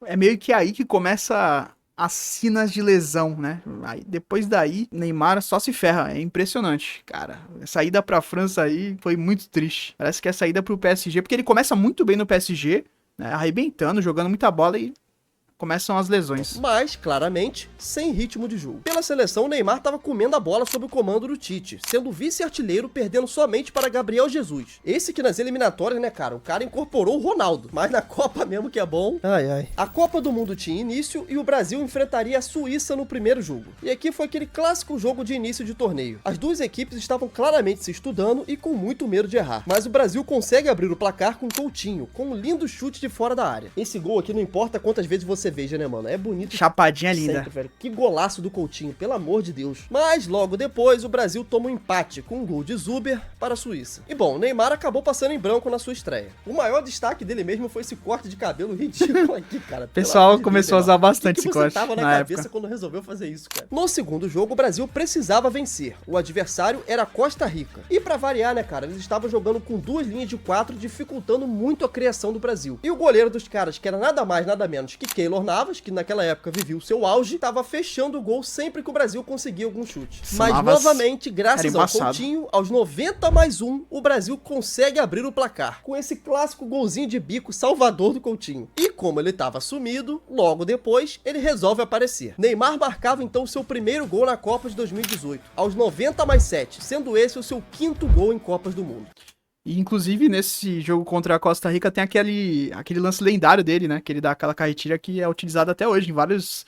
[SPEAKER 1] É meio que aí que começa as sinas de lesão, né? Aí, depois daí, Neymar só se ferra. É impressionante, cara. A saída pra França aí foi muito triste. Parece que é a saída pro PSG, porque ele começa muito bem no PSG, né? Arrebentando, jogando muita bola e começam as lesões.
[SPEAKER 2] Mas, claramente, sem ritmo de jogo. Pela seleção, o Neymar estava comendo a bola sob o comando do Tite, sendo vice-artilheiro, perdendo somente para Gabriel Jesus. Esse que nas eliminatórias, né, cara, o cara incorporou o Ronaldo, mas na Copa mesmo que é bom. A Copa do Mundo tinha início e o Brasil enfrentaria a Suíça no primeiro jogo. E aqui foi aquele clássico jogo de início de torneio. As duas equipes estavam claramente se estudando e com muito medo de errar. Mas o Brasil consegue abrir o placar com Coutinho, com um lindo chute de fora da área. Esse gol aqui não importa quantas vezes você veja, né, mano? É bonito.
[SPEAKER 1] Chapadinha
[SPEAKER 2] sempre,
[SPEAKER 1] linda.
[SPEAKER 2] velho. Que golaço do Coutinho, pelo amor de Deus. Mas logo depois, o Brasil toma um empate com um gol de Zuber para a Suíça. E bom, o Neymar acabou passando em branco na sua estreia. O maior destaque dele mesmo foi esse corte de cabelo ridículo aqui, cara.
[SPEAKER 1] O pessoal começou a usar bastante esse corte.
[SPEAKER 2] Você tava na cabeça quando resolveu fazer isso, cara? No segundo jogo, o Brasil precisava vencer. O adversário era a Costa Rica. E pra variar, né, cara, eles estavam jogando com 2 linhas de 4, dificultando muito a criação do Brasil. E o goleiro dos caras, que era nada mais, nada menos que Keylor Navas, que naquela época vivia o seu auge, tava fechando o gol sempre que o Brasil conseguia algum chute. Mas novamente, graças ao Coutinho, aos 90+1, o Brasil consegue abrir o placar, com esse clássico golzinho de bico salvador do Coutinho. E como ele tava sumido, logo depois, ele resolve aparecer. Neymar marcava então seu primeiro gol na Copa de 2018, aos 90+7, sendo esse o seu 5º gol em Copas do Mundo.
[SPEAKER 1] E, inclusive, nesse jogo contra a Costa Rica tem aquele lance lendário dele, né? Que ele dá aquela carretilha que é utilizada até hoje em vários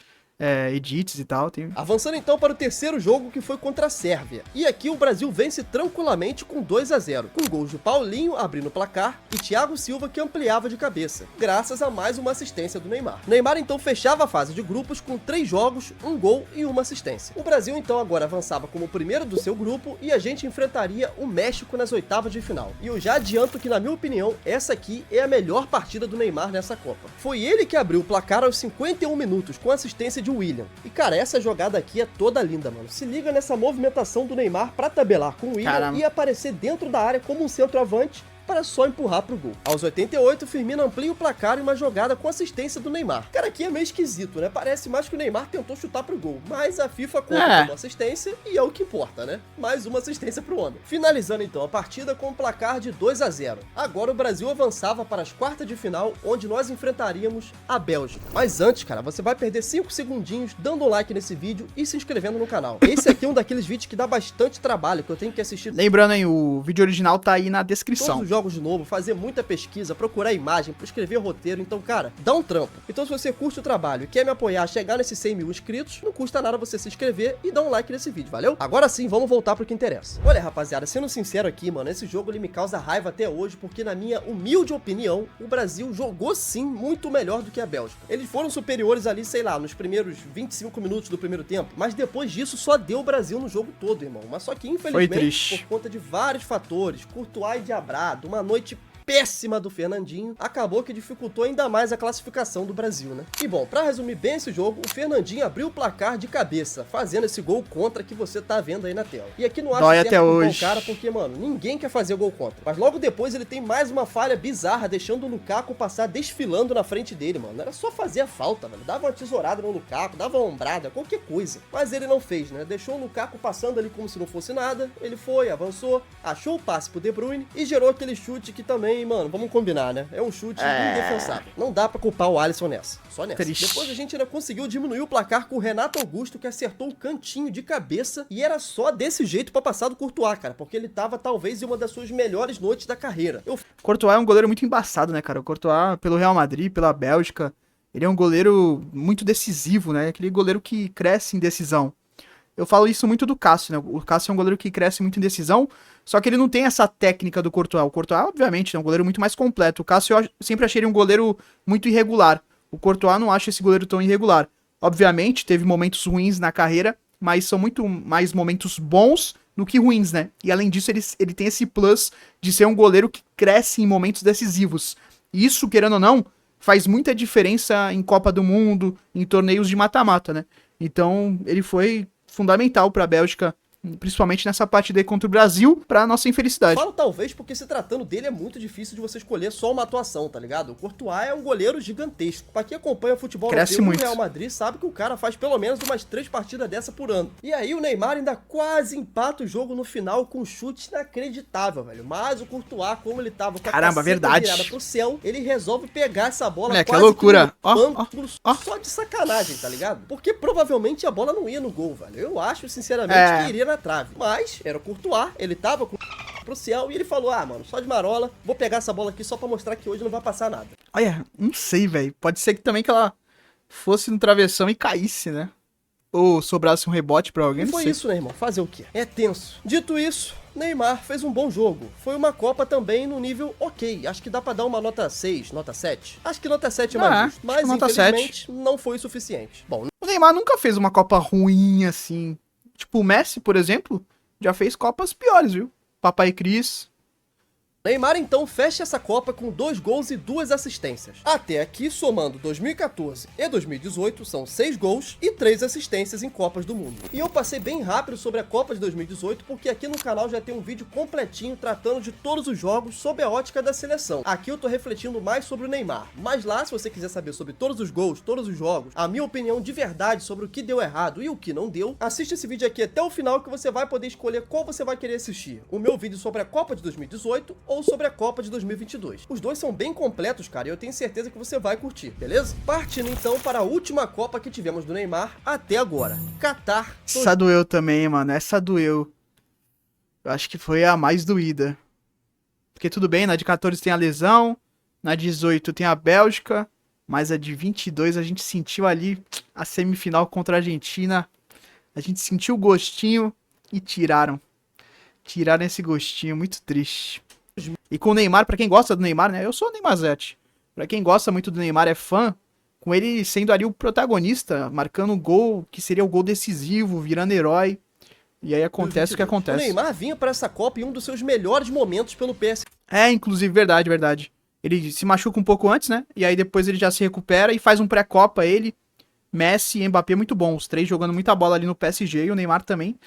[SPEAKER 1] edits e tal.
[SPEAKER 2] Avançando então para o terceiro jogo, que foi contra a Sérvia. E aqui o Brasil vence tranquilamente com 2-0, com gols de Paulinho abrindo o placar e Thiago Silva que ampliava de cabeça, graças a mais uma assistência do Neymar. Neymar então fechava a fase de grupos com 3 jogos, 1 gol e 1 assistência. O Brasil então agora avançava como o primeiro do seu grupo e a gente enfrentaria o México nas oitavas de final. E eu já adianto que, na minha opinião, essa aqui é a melhor partida do Neymar nessa Copa. Foi ele que abriu o placar aos 51 minutos com assistência de William. E cara, essa jogada aqui é toda linda, mano. Se liga nessa movimentação do Neymar pra tabelar com o William. Caramba. E aparecer dentro da área como um centroavante para só empurrar pro gol. Aos 88, Firmino amplia o placar em uma jogada com assistência do Neymar. Cara, aqui é meio esquisito, né? Parece mais que o Neymar tentou chutar pro gol, mas a FIFA conta como assistência e é o que importa, né? Mais uma assistência pro homem. Finalizando então a partida com um placar de 2-0. Agora o Brasil avançava para as quartas de final, onde nós enfrentaríamos a Bélgica. Mas antes, cara, você vai perder 5 segundinhos dando um like nesse vídeo e se inscrevendo no canal. Esse aqui é um daqueles vídeos que dá bastante trabalho, que eu tenho que assistir.
[SPEAKER 1] Lembrando, hein, o vídeo original tá aí na descrição.
[SPEAKER 2] Todos os jogos de novo, fazer muita pesquisa, procurar imagem, escrever roteiro, então, cara, dá um trampo. Então, se você curte o trabalho e quer me apoiar a chegar nesses 100 mil inscritos, não custa nada você se inscrever e dar um like nesse vídeo, valeu? Agora sim, vamos voltar pro que interessa. Olha, rapaziada, sendo sincero aqui, mano, esse jogo ele me causa raiva até hoje, porque na minha humilde opinião, o Brasil jogou sim muito melhor do que a Bélgica. Eles foram superiores ali, sei lá, nos primeiros 25 minutos do primeiro tempo, mas depois disso só deu o Brasil no jogo todo, irmão. Mas só que, infelizmente, por conta de vários fatores, Courtois e Diabrado, uma noite péssima do Fernandinho, acabou que dificultou ainda mais a classificação do Brasil, né? E bom, pra resumir bem esse jogo, o Fernandinho abriu o placar de cabeça, fazendo esse gol contra que você tá vendo aí na tela. E aqui não acho
[SPEAKER 1] certo até hoje.
[SPEAKER 2] O cara, porque, mano, ninguém quer fazer gol contra. Mas logo depois ele tem mais uma falha bizarra, deixando o Lukaku passar desfilando na frente dele, mano. Era só fazer a falta, mano. Dava uma tesourada no Lukaku, dava uma ombrada, qualquer coisa. Mas ele não fez, né? Deixou o Lukaku passando ali como se não fosse nada. Ele foi, avançou, achou o passe pro De Bruyne e gerou aquele chute que também Porém, mano, vamos combinar, né? É um chute indefensável. Não dá pra culpar o Alisson nessa. Só nessa.
[SPEAKER 1] Triste.
[SPEAKER 2] Depois a gente ainda conseguiu diminuir o placar com o Renato Augusto, que acertou o cantinho de cabeça. E era só desse jeito pra passar do Courtois, cara. Porque ele tava, talvez, em uma das suas melhores noites da carreira.
[SPEAKER 1] Courtois é um goleiro muito embaçado, né, cara? O Courtois, pelo Real Madrid, pela Bélgica, ele é um goleiro muito decisivo, né? Aquele goleiro que cresce em decisão. Eu falo isso muito do Cássio, né? O Cássio é um goleiro que cresce muito em decisão, só que ele não tem essa técnica do Courtois. O Courtois, obviamente, é um goleiro muito mais completo. O Cássio eu sempre achei ele um goleiro muito irregular. O Courtois não acho esse goleiro tão irregular. Obviamente, teve momentos ruins na carreira, mas são muito mais momentos bons do que ruins, né? E além disso, ele tem esse plus de ser um goleiro que cresce em momentos decisivos. E isso, querendo ou não, faz muita diferença em Copa do Mundo, em torneios de mata-mata, né? Então, ele foi fundamental para a Bélgica, principalmente nessa partida aí contra o Brasil, pra nossa infelicidade.
[SPEAKER 2] Falo talvez porque se tratando dele é muito difícil de você escolher só uma atuação, tá ligado? O Courtois é um goleiro gigantesco. Pra quem acompanha futebol
[SPEAKER 1] Cresce
[SPEAKER 2] europeu,
[SPEAKER 1] muito.
[SPEAKER 2] o Real Madrid sabe que o cara faz pelo menos umas 3 partidas dessa por ano. E aí o Neymar ainda quase empata o jogo no final com um chute inacreditável, velho. Mas o Courtois, como ele tava com a
[SPEAKER 1] Caramba,
[SPEAKER 2] caceta
[SPEAKER 1] verdade.
[SPEAKER 2] virada pro céu, ele resolve pegar essa bola
[SPEAKER 1] Moleque,
[SPEAKER 2] quase
[SPEAKER 1] é loucura.
[SPEAKER 2] que no
[SPEAKER 1] Ó,
[SPEAKER 2] banco,
[SPEAKER 1] ó.
[SPEAKER 2] só de sacanagem, tá ligado? Porque provavelmente a bola não ia no gol, velho. Eu acho, sinceramente, que iria na trave. Mas era o Courtois, ele tava com pro céu e ele falou, mano, só de marola, vou pegar essa bola aqui só pra mostrar que hoje não vai passar nada.
[SPEAKER 1] Olha, não sei, velho. Pode ser que também que ela fosse no travessão e caísse, né? Ou sobrasse um rebote pra alguém,
[SPEAKER 2] E
[SPEAKER 1] não
[SPEAKER 2] foi
[SPEAKER 1] sei.
[SPEAKER 2] isso, né, irmão? Fazer o quê? É tenso. Dito isso, Neymar fez um bom jogo. Foi uma Copa também no nível ok. Acho que dá pra dar uma nota 6, nota 7. Acho que nota 7 é mais justo. Mas,
[SPEAKER 1] nota
[SPEAKER 2] infelizmente, não foi o suficiente. Bom,
[SPEAKER 1] O Neymar nunca fez uma Copa ruim assim. Tipo, o Messi, por exemplo, já fez Copas piores, viu? Papai Cris.
[SPEAKER 2] Neymar então fecha essa Copa com 2 gols e 2 assistências. Até aqui, somando 2014 e 2018, são 6 gols e 3 assistências em Copas do Mundo. E eu passei bem rápido sobre a Copa de 2018, porque aqui no canal já tem um vídeo completinho tratando de todos os jogos sob a ótica da seleção. Aqui eu tô refletindo mais sobre o Neymar, mas lá, se você quiser saber sobre todos os gols, todos os jogos, a minha opinião de verdade sobre o que deu errado e o que não deu, assiste esse vídeo aqui até o final que você vai poder escolher qual você vai querer assistir. O meu vídeo sobre a Copa de 2018 ou sobre a Copa de 2022. Os dois são bem completos, cara, e eu tenho certeza que você vai curtir, beleza? Partindo então para a última Copa que tivemos do Neymar até agora. Qatar.
[SPEAKER 1] Essa doeu também, mano. Essa doeu. Eu acho que foi a mais doída. Porque tudo bem, na de 14 tem a lesão, na 18 tem a Bélgica, mas a de 22 a gente sentiu ali a semifinal contra a Argentina. A gente sentiu o gostinho e tiraram. Tiraram esse gostinho, muito triste. E com o Neymar, pra quem gosta do Neymar, né? Eu sou o Neymarzete. Pra quem gosta muito do Neymar, é fã, com ele sendo ali o protagonista, marcando um gol que seria o gol decisivo, virando herói. E aí acontece o que
[SPEAKER 2] O
[SPEAKER 1] acontece.
[SPEAKER 2] Neymar vinha para essa Copa em um dos seus melhores momentos pelo PSG.
[SPEAKER 1] É, inclusive, verdade, verdade. Ele se machuca um pouco antes, né? E aí depois ele já se recupera e faz um pré-copa, ele, Messi e Mbappé muito bom. Os três jogando muita bola ali no PSG e o Neymar também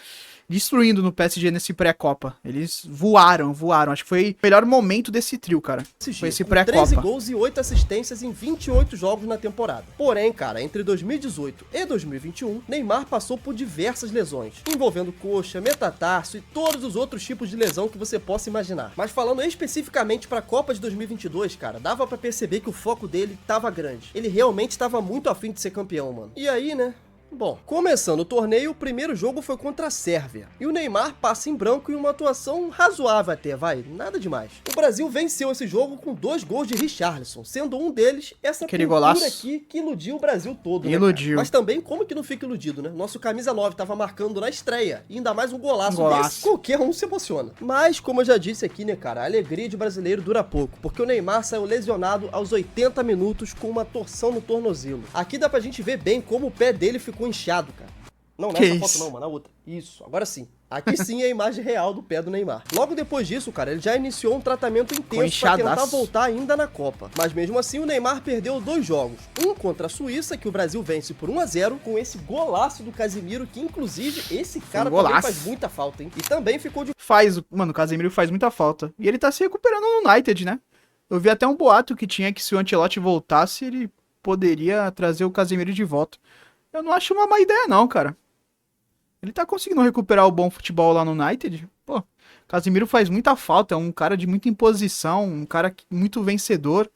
[SPEAKER 1] destruindo no PSG nesse pré-copa. Eles voaram. Acho que foi o melhor momento desse trio, cara. Foi esse
[SPEAKER 2] Com 13
[SPEAKER 1] pré-copa.
[SPEAKER 2] gols e 8 assistências em 28 jogos na temporada. Porém, cara, entre 2018 e 2021, Neymar passou por diversas lesões, envolvendo coxa, metatarso e todos os outros tipos de lesão que você possa imaginar. Mas falando especificamente pra Copa de 2022, cara, dava pra perceber que o foco dele tava grande. Ele realmente tava muito afim de ser campeão, mano. E aí, né? Bom, começando o torneio, o primeiro jogo foi contra a Sérvia. E o Neymar passa em branco em uma atuação razoável até, nada demais. O Brasil venceu esse jogo com 2 gols de Richarlison, sendo um deles essa
[SPEAKER 1] Aquele
[SPEAKER 2] pintura
[SPEAKER 1] golaço.
[SPEAKER 2] aqui que iludiu o Brasil todo, né,
[SPEAKER 1] Iludiu.
[SPEAKER 2] cara? Mas também, como que não fica iludido, né? Nosso camisa 9 tava marcando na estreia, e ainda mais um golaço desse, qualquer um se emociona. Mas, como eu já disse aqui, né, cara, a alegria de brasileiro dura pouco, porque o Neymar saiu lesionado aos 80 minutos com uma torção no tornozelo. Aqui dá pra gente ver bem como o pé dele ficou inchado, cara. Não,
[SPEAKER 1] Que
[SPEAKER 2] nessa
[SPEAKER 1] isso?
[SPEAKER 2] foto não, mano, na outra. Isso, agora sim. Aqui sim é a imagem real do pé do Neymar. Logo depois disso, cara, ele já iniciou um tratamento intenso pra tentar
[SPEAKER 1] inchadaço.
[SPEAKER 2] voltar ainda na Copa. Mas mesmo assim, o Neymar perdeu 2 jogos. Um contra a Suíça, que o Brasil vence por 1-0, com esse golaço do Casemiro, que inclusive esse cara também
[SPEAKER 1] golaço.
[SPEAKER 2] faz muita falta, hein? E também ficou de
[SPEAKER 1] Mano, o Casemiro faz muita falta. E ele tá se recuperando no United, né? Eu vi até um boato que tinha que se o Ancelotti voltasse, ele poderia trazer o Casemiro de volta. Eu não acho uma má ideia não, cara. Ele tá conseguindo recuperar o bom futebol lá no United. Pô, Casemiro faz muita falta, é um cara de muita imposição, um cara muito vencedor.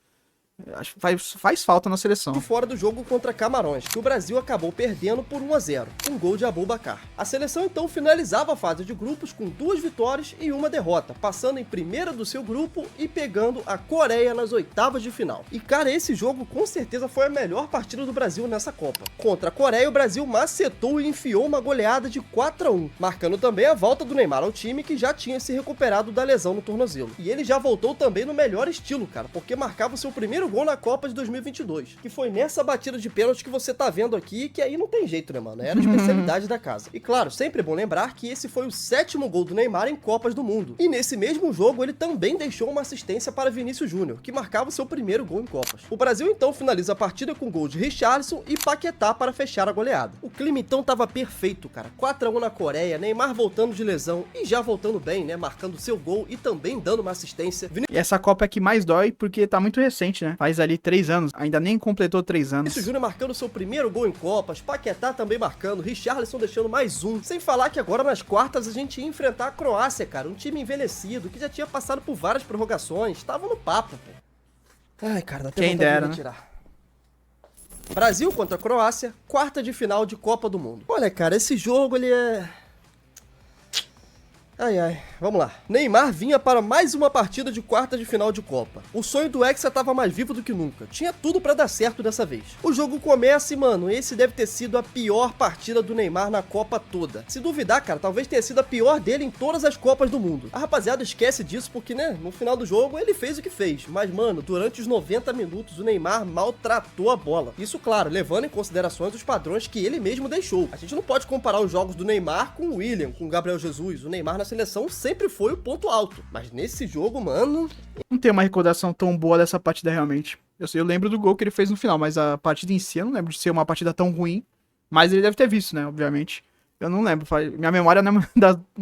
[SPEAKER 1] Acho que faz falta na seleção.
[SPEAKER 2] De fora do jogo contra Camarões, que o Brasil acabou perdendo por 1-0, um gol de Aboubakar. A seleção então finalizava a fase de grupos com 2 vitórias e 1 derrota, passando em primeira do seu grupo e pegando a Coreia nas oitavas de final. E cara, esse jogo com certeza foi a melhor partida do Brasil nessa Copa. Contra a Coreia, o Brasil macetou e enfiou uma goleada de 4-1, marcando também a volta do Neymar ao time, que já tinha se recuperado da lesão no tornozelo. E ele já voltou também no melhor estilo, cara, porque marcava o seu primeiro gol na Copa de 2022, que foi nessa batida de pênalti que você tá vendo aqui, que aí não tem jeito, né, mano? Era a especialidade da casa. E claro, sempre é bom lembrar que esse foi o 7º gol do Neymar em Copas do Mundo. E nesse mesmo jogo, ele também deixou uma assistência para Vinícius Júnior, que marcava o seu primeiro gol em Copas. O Brasil então finaliza a partida com gol de Richarlison e Paquetá para fechar a goleada. O clima então tava perfeito, cara. 4-1 na Coreia, Neymar voltando de lesão e já voltando bem, né, marcando seu gol e também dando uma assistência.
[SPEAKER 1] E essa Copa é que mais dói porque tá muito recente, né? Faz ali 3 anos, ainda nem completou 3 anos.
[SPEAKER 2] Vinícius Júnior marcando seu primeiro gol em Copas, Paquetá também marcando, Richarlison deixando mais um. Sem falar que agora nas quartas a gente ia enfrentar a Croácia, cara, um time envelhecido, que já tinha passado por várias prorrogações, tava no papo, pô. Ai, cara, dá até
[SPEAKER 1] Quem
[SPEAKER 2] vontade de
[SPEAKER 1] dera,
[SPEAKER 2] me tirar. Brasil contra a Croácia, quarta de final de Copa do Mundo. Olha, cara, esse jogo, ele é... Ai, vamos lá. Neymar vinha para mais uma partida de quarta de final de Copa. O sonho do Hexa estava mais vivo do que nunca. Tinha tudo para dar certo dessa vez. O jogo começa e, mano, esse deve ter sido a pior partida do Neymar na Copa toda. Se duvidar, cara, talvez tenha sido a pior dele em todas as Copas do mundo. A rapaziada esquece disso porque, né, no final do jogo ele fez o que fez. Mas, mano, durante os 90 minutos o Neymar maltratou a bola. Isso, claro, levando em considerações os padrões que ele mesmo deixou. A gente não pode comparar os jogos do Neymar com o William, com o Gabriel Jesus. O Neymar na seleção sempre foi o ponto alto, mas nesse jogo, mano...
[SPEAKER 1] Não tem uma recordação tão boa dessa partida realmente. Eu lembro do gol que ele fez no final, mas a partida em si eu não lembro de ser uma partida tão ruim, mas ele deve ter visto, né, obviamente. Eu não lembro, minha memória não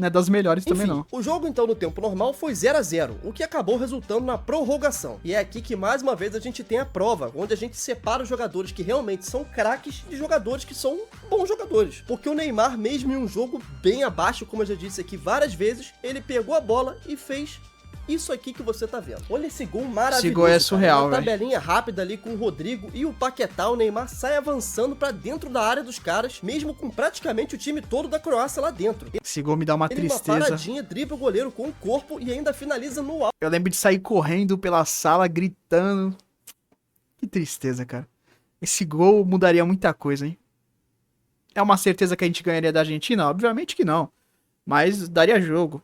[SPEAKER 1] é das melhores. Enfim, também não.
[SPEAKER 2] O jogo então no tempo normal foi 0-0, o que acabou resultando na prorrogação. E é aqui que mais uma vez a gente tem a prova, onde a gente separa os jogadores que realmente são craques de jogadores que são bons jogadores. Porque o Neymar, mesmo em um jogo bem abaixo, como eu já disse aqui várias vezes, ele pegou a bola e fez isso aqui que você tá vendo. Olha esse gol maravilhoso.
[SPEAKER 1] Esse gol é surreal,
[SPEAKER 2] velho. Uma tabelinha rápida ali com o Rodrigo e o Paquetá. O Neymar sai avançando pra dentro da área dos caras, mesmo com praticamente o time todo da Croácia lá dentro.
[SPEAKER 1] Esse gol me dá uma tristeza.
[SPEAKER 2] Uma paradinha, dribla o goleiro com o corpo e ainda finaliza no alto.
[SPEAKER 1] Eu lembro de sair correndo pela sala, gritando. Que tristeza, cara. Esse gol mudaria muita coisa, hein? É uma certeza que a gente ganharia da Argentina? Obviamente que não. Mas daria jogo.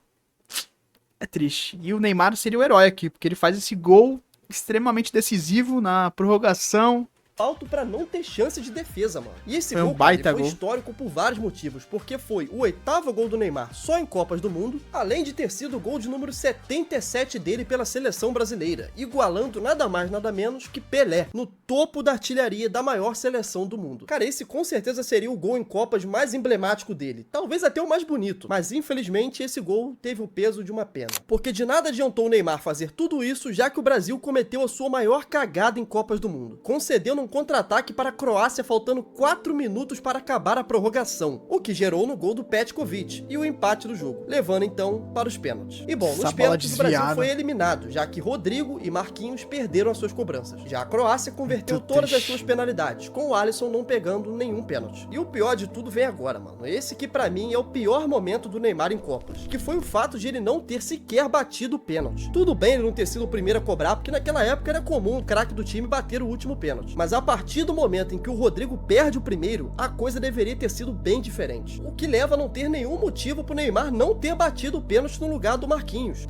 [SPEAKER 1] É triste. E o Neymar seria o herói aqui, porque ele faz esse gol extremamente decisivo na prorrogação.
[SPEAKER 2] Alto pra não ter chance de defesa, mano. E esse
[SPEAKER 1] foi
[SPEAKER 2] gol,
[SPEAKER 1] um baita
[SPEAKER 2] foi
[SPEAKER 1] gol.
[SPEAKER 2] Histórico por vários motivos, porque foi o 8º gol do Neymar só em Copas do Mundo, além de ter sido o gol de número 77 dele pela seleção brasileira, igualando nada mais nada menos que Pelé, no topo da artilharia da maior seleção do mundo. Cara, esse com certeza seria o gol em Copas mais emblemático dele, talvez até o mais bonito, mas infelizmente esse gol teve o peso de uma pena. Porque de nada adiantou o Neymar fazer tudo isso, já que o Brasil cometeu a sua maior cagada em Copas do Mundo, concedendo um contra-ataque para a Croácia faltando 4 minutos para acabar a prorrogação, o que gerou no gol do Petkovic e o empate do jogo, levando então para os pênaltis. E bom, nos pênaltis o Brasil foi eliminado, já que Rodrigo e Marquinhos perderam as suas cobranças. Já a Croácia converteu todas as suas penalidades, com o Alisson não pegando nenhum pênalti. E o pior de tudo vem agora, mano. Esse que pra mim é o pior momento do Neymar em Copas, que foi o fato de ele não ter sequer batido o pênalti. Tudo bem ele não ter sido o primeiro a cobrar, porque naquela época era comum o craque do time bater o último pênalti. Mas a partir do momento em que o Rodrigo perde o primeiro, a coisa deveria ter sido bem diferente. O que leva a não ter nenhum motivo pro Neymar não ter batido o pênalti no lugar do Marquinhos.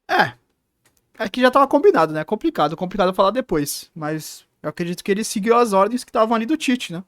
[SPEAKER 1] É que já tava combinado, né? Complicado falar depois. Mas eu acredito que ele seguiu as ordens que estavam ali do Tite, né?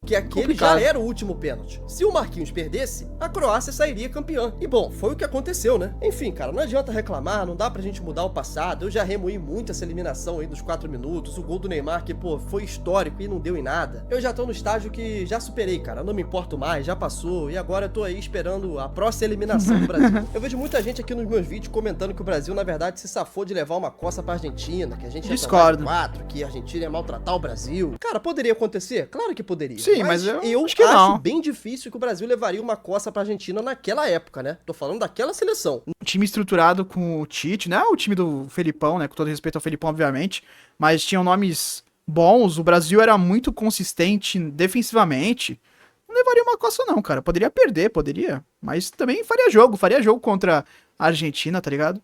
[SPEAKER 2] Que aquele já era o último pênalti. Se o Marquinhos perdesse, a Croácia sairia campeã. E bom, foi o que aconteceu, né? Enfim, cara, não adianta reclamar, não dá pra gente mudar o passado. Eu já remoí muito essa eliminação aí dos 4 minutos, o gol do Neymar que, pô, foi histórico e não deu em nada. Eu já tô no estágio que já superei, cara, eu não me importo mais, já passou, e agora eu tô aí esperando a próxima eliminação do Brasil. Eu vejo muita gente aqui nos meus vídeos comentando que o Brasil, na verdade, se safou de levar uma coça pra Argentina, que a gente ia tomar 4, que a Argentina ia maltratar o Brasil. Cara, poderia acontecer? Claro que poderia.
[SPEAKER 1] Sim, mas eu acho que
[SPEAKER 2] acho
[SPEAKER 1] não.
[SPEAKER 2] bem difícil que o Brasil levaria uma coça pra Argentina naquela época, né? Tô falando daquela seleção.
[SPEAKER 1] Um time estruturado com o Tite, né? O time do Felipão, né? Com todo respeito ao Felipão, obviamente. Mas tinham nomes bons. O Brasil era muito consistente defensivamente. Não levaria uma coça, não, cara. Poderia perder, poderia. Mas também faria jogo contra a Argentina, tá ligado?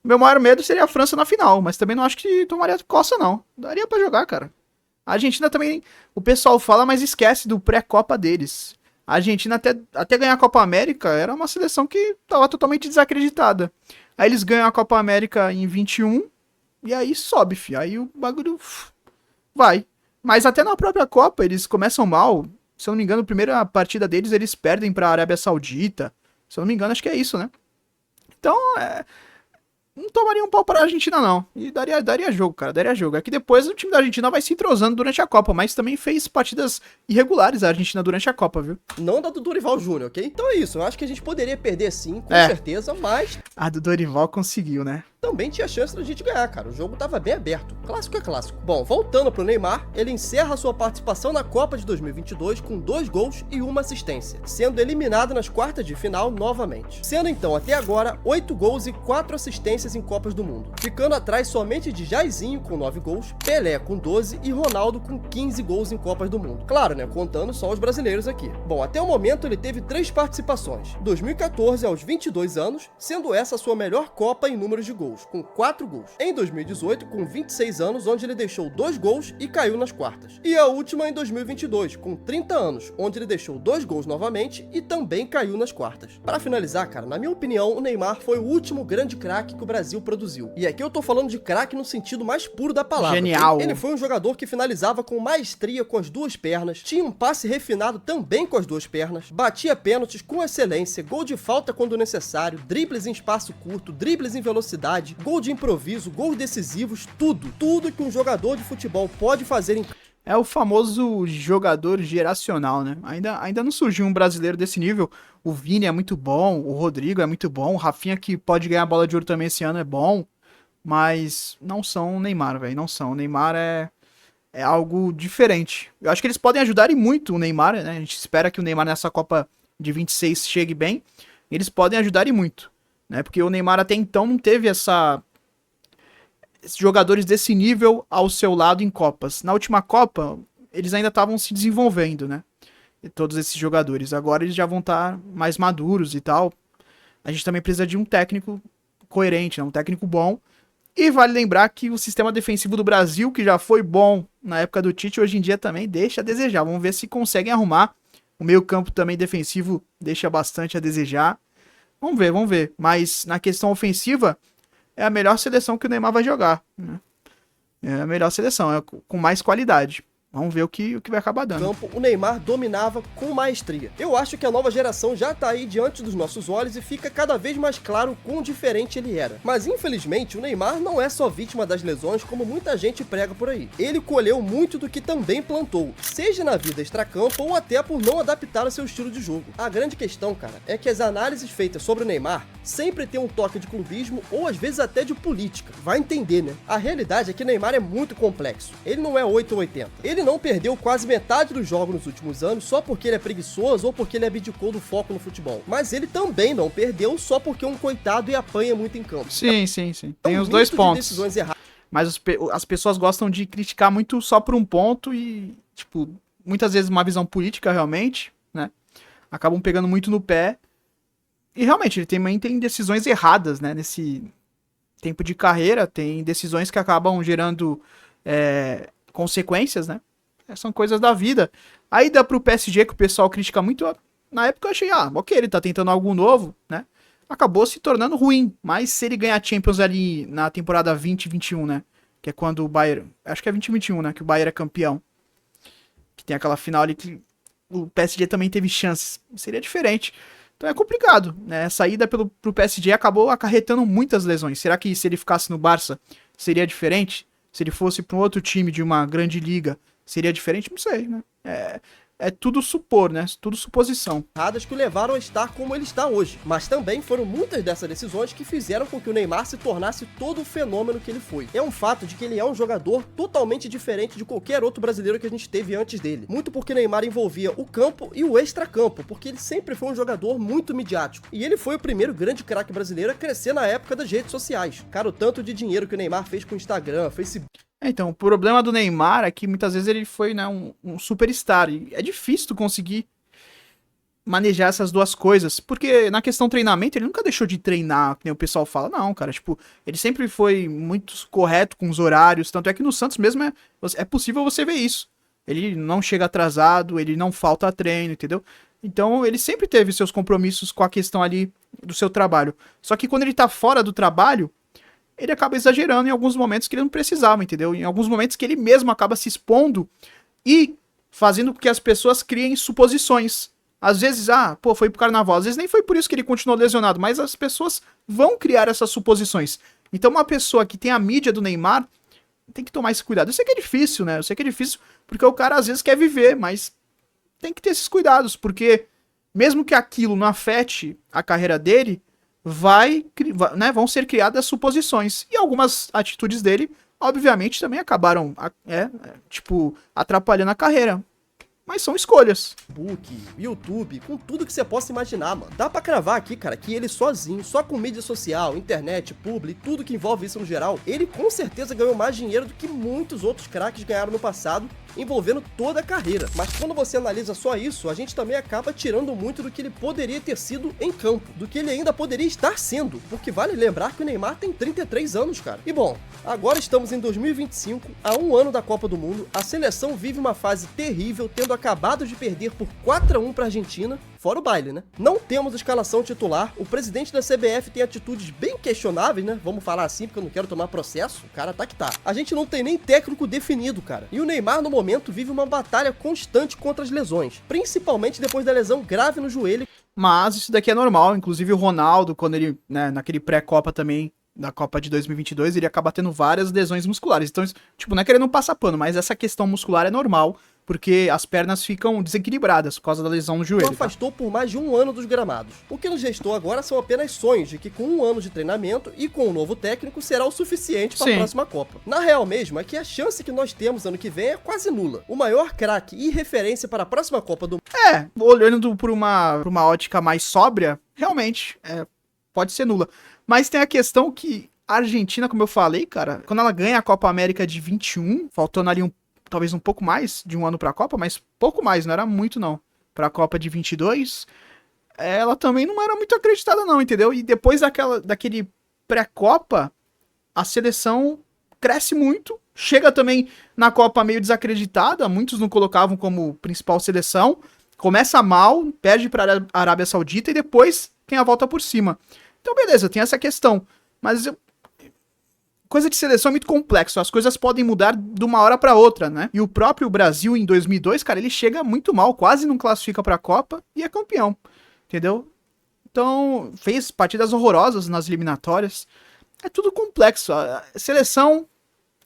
[SPEAKER 1] Meu maior medo seria a França na final, mas também não acho que tomaria coça, não. Daria pra jogar, cara. A Argentina também, o pessoal fala, mas esquece do pré-copa deles. A Argentina, até ganhar a Copa América, era uma seleção que tava totalmente desacreditada. Aí eles ganham a Copa América em 21, e aí sobe, fi. Aí o bagulho vai. Mas até na própria Copa, eles começam mal. Se eu não me engano, a primeira partida deles, eles perdem pra Arábia Saudita. Se eu não me engano, acho que é isso, né? Então, não tomaria um pau para a Argentina, não. E daria jogo, cara. Daria jogo. É que depois o time da Argentina vai se entrosando durante a Copa, mas também fez partidas irregulares a Argentina durante a Copa, viu?
[SPEAKER 2] Não da do Dorival Júnior, ok? Então é isso. Eu acho que a gente poderia perder sim, com certeza, mas
[SPEAKER 1] A do Dorival conseguiu, né?
[SPEAKER 2] também tinha chance da gente ganhar, cara. O jogo tava bem aberto. Clássico é clássico. Bom, voltando pro Neymar, ele encerra sua participação na Copa de 2022 com 2 gols e 1 assistência, sendo eliminado nas quartas de final novamente. Sendo então, até agora, 8 gols e 4 assistências em Copas do Mundo, ficando atrás somente de Jairzinho com 9 gols, Pelé com 12 e Ronaldo com 15 gols em Copas do Mundo. Claro, né, contando só os brasileiros aqui. Bom, até o momento ele teve 3 participações. 2014 aos 22 anos, sendo essa a sua melhor Copa em números de gols, com 4 gols. Em 2018, com 26 anos, onde ele deixou 2 gols e caiu nas quartas. E a última em 2022, com 30 anos, onde ele deixou 2 gols novamente e também caiu nas quartas. Para finalizar, cara, na minha opinião, o Neymar foi o último grande craque que o Brasil produziu. E aqui eu tô falando de craque no sentido mais puro da palavra.
[SPEAKER 1] Genial.
[SPEAKER 2] Ele foi um jogador que finalizava com maestria com as 2 pernas, tinha um passe refinado também com as 2 pernas, batia pênaltis com excelência, gol de falta quando necessário, dribles em espaço curto, dribles em velocidade, gol de improviso, gols decisivos, tudo que um jogador de futebol pode fazer em...
[SPEAKER 1] É o famoso jogador geracional, né? Ainda não surgiu um brasileiro desse nível. O Vini é muito bom, o Rodrigo é muito bom, o Rafinha, que pode ganhar a bola de ouro também esse ano, é bom, mas não são o Neymar, velho, não são. O Neymar é algo diferente. Eu acho que eles podem ajudar e muito o Neymar, né? A gente espera que o Neymar nessa Copa de 26 chegue bem. Eles podem ajudar e muito, né? Porque o Neymar até então não teve esses jogadores desse nível ao seu lado em Copas. Na última Copa, eles ainda estavam se desenvolvendo, né? E todos esses jogadores. Agora eles já vão estar mais maduros e tal. A gente também precisa de um técnico coerente, né? Um técnico bom. E vale lembrar que o sistema defensivo do Brasil, que já foi bom na época do Tite, hoje em dia também deixa a desejar. Vamos ver se conseguem arrumar. O meio-campo também defensivo deixa bastante a desejar. Vamos ver. Mas na questão ofensiva, é a melhor seleção que o Neymar vai jogar, né? É a melhor seleção, é com mais qualidade. Vamos ver o que vai acabar dando.
[SPEAKER 2] Campo, o Neymar dominava com maestria. Eu acho que a nova geração já tá aí diante dos nossos olhos e fica cada vez mais claro quão diferente ele era. Mas infelizmente o Neymar não é só vítima das lesões como muita gente prega por aí. Ele colheu muito do que também plantou, seja na vida extracampo ou até por não adaptar ao seu estilo de jogo. A grande questão, cara, é que as análises feitas sobre o Neymar sempre tem um toque de clubismo ou às vezes até de política. Vai entender, né? A realidade é que Neymar é muito complexo. Ele não é 8 ou 80. Ele não perdeu quase metade dos jogos nos últimos anos só porque ele é preguiçoso ou porque ele abdicou do foco no futebol. Mas ele também não perdeu só porque é um coitado e apanha muito em campo.
[SPEAKER 1] Sim. Tem os dois pontos.
[SPEAKER 2] Decisões erradas.
[SPEAKER 1] Mas as pessoas gostam de criticar muito só por um ponto e, tipo, muitas vezes uma visão política realmente, né? Acabam pegando muito no pé. E realmente, ele também tem decisões erradas, né? Nesse tempo de carreira, tem decisões que acabam gerando consequências, né? São coisas da vida. Aí dá pro PSG, que o pessoal critica muito. Na época eu achei, ok, ele tá tentando algo novo, né? Acabou se tornando ruim. Mas se ele ganhar Champions ali na temporada 2021, né? Que é quando o Bayern... Acho que é 2021, né? Que o Bayern é campeão. Que tem aquela final ali que o PSG também teve chances. Seria diferente. Então é complicado, né? A saída pro PSG acabou acarretando muitas lesões. Será que se ele ficasse no Barça, seria diferente? Se ele fosse para um outro time de uma grande liga, seria diferente? Não sei, né? é tudo supor, né? Tudo suposição.
[SPEAKER 2] Erradas que o levaram a estar como ele está hoje. Mas também foram muitas dessas decisões que fizeram com que o Neymar se tornasse todo o fenômeno que ele foi. É um fato de que ele é um jogador totalmente diferente de qualquer outro brasileiro que a gente teve antes dele. Muito porque Neymar envolvia o campo e o extracampo, porque ele sempre foi um jogador muito midiático. E ele foi o primeiro grande craque brasileiro a crescer na época das redes sociais. Cara, o tanto de dinheiro que o Neymar fez com o Instagram, Facebook.
[SPEAKER 1] Então, o problema do Neymar é que muitas vezes ele foi, né, um superstar. E é difícil tu conseguir manejar essas duas coisas. Porque na questão treinamento, ele nunca deixou de treinar, que nem o pessoal fala. Não, cara, tipo, ele sempre foi muito correto com os horários. Tanto é que no Santos mesmo é possível você ver isso. Ele não chega atrasado, ele não falta a treino, entendeu? Então, ele sempre teve seus compromissos com a questão ali do seu trabalho. Só que quando ele tá fora do trabalho, ele acaba exagerando em alguns momentos que ele não precisava, entendeu? Em alguns momentos que ele mesmo acaba se expondo e fazendo com que as pessoas criem suposições. Às vezes, foi pro carnaval. Às vezes nem foi por isso que ele continuou lesionado, mas as pessoas vão criar essas suposições. Então uma pessoa que tem a mídia do Neymar tem que tomar esse cuidado. Eu sei que é difícil, né? Eu sei que é difícil porque o cara às vezes quer viver, mas tem que ter esses cuidados, porque mesmo que aquilo não afete a carreira dele, vão ser criadas suposições. E algumas atitudes dele, obviamente, também acabaram, atrapalhando a carreira. Mas são escolhas.
[SPEAKER 2] Facebook, YouTube, com tudo que você possa imaginar, mano. Dá pra cravar aqui, cara, que ele sozinho, só com mídia social, internet, publi, tudo que envolve isso no geral, ele com certeza ganhou mais dinheiro do que muitos outros craques ganharam no passado, envolvendo toda a carreira. Mas quando você analisa só isso, a gente também acaba tirando muito do que ele poderia ter sido em campo, do que ele ainda poderia estar sendo, porque vale lembrar que o Neymar tem 33 anos, cara. E bom, agora estamos em 2025, a um ano da Copa do Mundo, a seleção vive uma fase terrível, tendo acabado de perder por 4-1 para a Argentina, fora o baile, né? Não temos escalação titular, o presidente da CBF tem atitudes bem questionáveis, né? Vamos falar assim, porque eu não quero tomar processo, o cara tá que tá. A gente não tem nem técnico definido, cara. E o Neymar, no momento, vive uma batalha constante contra as lesões, principalmente depois da lesão grave no joelho.
[SPEAKER 1] Mas isso daqui é normal, inclusive o Ronaldo, quando ele, né, naquele pré-copa também, da Copa de 2022, ele acaba tendo várias lesões musculares. Então, tipo, não é querendo passar pano, mas essa questão muscular é normal, porque as pernas ficam desequilibradas por causa da lesão no joelho.
[SPEAKER 2] Afastou por mais de um ano dos gramados. O que nos restou agora são apenas sonhos de que com um ano de treinamento e com um novo técnico será o suficiente para a próxima Copa. Na real mesmo é que a chance que nós temos ano que vem é quase nula. O maior craque e referência para a próxima Copa do Mundo.
[SPEAKER 1] Olhando por uma ótica mais sóbria, realmente, pode ser nula. Mas tem a questão que a Argentina, como eu falei, cara, quando ela ganha a Copa América de 21, faltando ali talvez um pouco mais de um ano pra Copa, mas pouco mais, não era muito não, pra Copa de 22, ela também não era muito acreditada não, entendeu? E depois daquele pré-Copa, a seleção cresce muito, chega também na Copa meio desacreditada, muitos não colocavam como principal seleção, começa mal, perde pra Arábia Saudita e depois tem a volta por cima. Então beleza, tem essa questão, mas coisa de seleção é muito complexo, as coisas podem mudar de uma hora pra outra, né? E o próprio Brasil em 2002, cara, ele chega muito mal, quase não classifica pra Copa e é campeão, entendeu? Então, fez partidas horrorosas nas eliminatórias, é tudo complexo, a seleção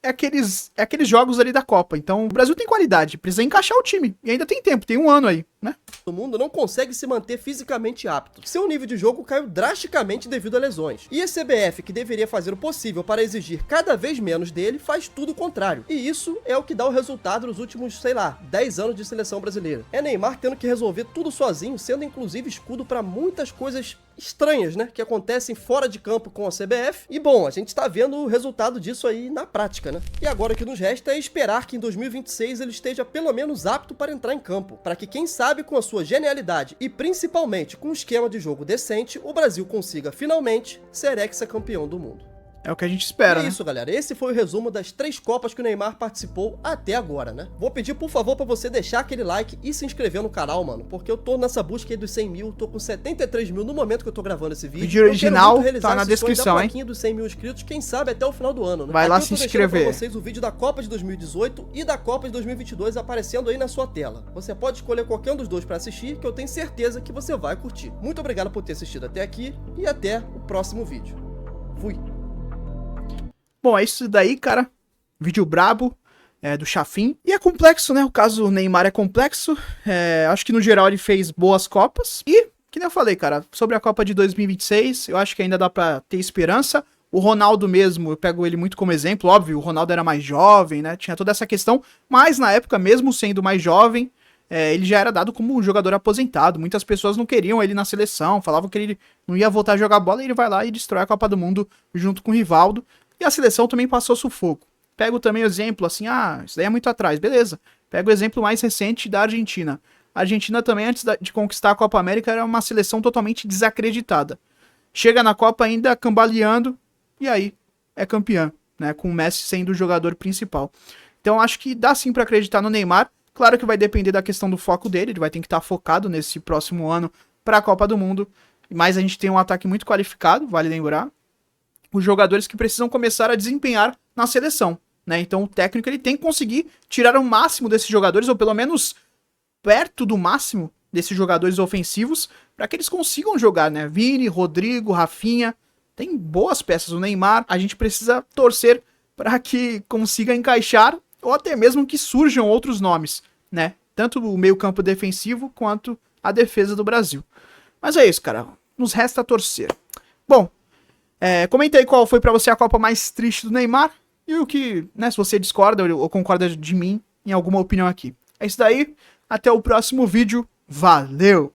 [SPEAKER 1] é aqueles jogos ali da Copa, então o Brasil tem qualidade, precisa encaixar o time, e ainda tem tempo, tem um ano aí, né?
[SPEAKER 2] O mundo não consegue se manter fisicamente apto. Seu nível de jogo caiu drasticamente devido a lesões. E a CBF, que deveria fazer o possível para exigir cada vez menos dele, faz tudo o contrário. E isso é o que dá o resultado nos últimos, 10 anos de seleção brasileira. É Neymar tendo que resolver tudo sozinho, sendo inclusive escudo para muitas coisas estranhas, né, que acontecem fora de campo com a CBF. E bom, a gente tá vendo o resultado disso aí na prática, né? E agora o que nos resta é esperar que em 2026 ele esteja pelo menos apto para entrar em campo, para que quem sabe com a sua genialidade e principalmente com um esquema de jogo decente, o Brasil consiga finalmente ser hexacampeão do mundo.
[SPEAKER 1] É o que a gente espera,
[SPEAKER 2] né? É isso, galera. Esse foi o resumo das 3 Copas que o Neymar participou até agora, né? Vou pedir, por favor, pra você deixar aquele like e se inscrever no canal, mano, porque eu tô nessa busca aí dos 100 mil, tô com 73 mil no momento que eu tô gravando esse vídeo.
[SPEAKER 1] O vídeo original tá na descrição, hein?
[SPEAKER 2] Dos 100 mil inscritos, quem sabe até o final do ano, né?
[SPEAKER 1] Vai lá se inscrever.
[SPEAKER 2] Pra vocês o vídeo da Copa de 2018 e da Copa de 2022 aparecendo aí na sua tela. Você pode escolher qualquer um dos dois pra assistir, que eu tenho certeza que você vai curtir. Muito obrigado por ter assistido até aqui e até o próximo vídeo. Fui!
[SPEAKER 1] Bom, é isso daí, cara. Vídeo brabo. do Chafin. E é complexo, né? O caso Neymar é complexo. Acho que no geral ele fez boas Copas. E, que nem eu falei, cara, sobre a Copa de 2026, eu acho que ainda dá pra ter esperança. O Ronaldo mesmo, eu pego ele muito como exemplo. Óbvio, o Ronaldo era mais jovem, né? Tinha toda essa questão. Mas na época, mesmo sendo mais jovem, ele já era dado como um jogador aposentado. Muitas pessoas não queriam ele na seleção, falavam que ele não ia voltar a jogar bola, e ele vai lá e destrói a Copa do Mundo junto com o Rivaldo. E a seleção também passou sufoco. Pego também o exemplo, assim, isso daí é muito atrás, beleza. Pego o exemplo mais recente da Argentina. A Argentina também, antes de conquistar a Copa América, era uma seleção totalmente desacreditada. Chega na Copa ainda cambaleando, e aí é campeã, né, com o Messi sendo o jogador principal. Então acho que dá sim pra acreditar no Neymar. Claro que vai depender da questão do foco dele, ele vai ter que estar focado nesse próximo ano para a Copa do Mundo, mas a gente tem um ataque muito qualificado, vale lembrar, os jogadores que precisam começar a desempenhar na seleção, né? Então o técnico ele tem que conseguir tirar o máximo desses jogadores, ou pelo menos perto do máximo desses jogadores ofensivos, para que eles consigam jogar, né? Vini, Rodrigo, Rafinha, tem boas peças, o Neymar, a gente precisa torcer para que consiga encaixar, ou até mesmo que surjam outros nomes, né? Tanto o meio-campo defensivo quanto a defesa do Brasil. Mas é isso, cara. Nos resta torcer. Bom, comenta aí qual foi pra você a Copa mais triste do Neymar e o que, né, se você discorda ou concorda de mim em alguma opinião aqui. É isso daí. Até o próximo vídeo. Valeu!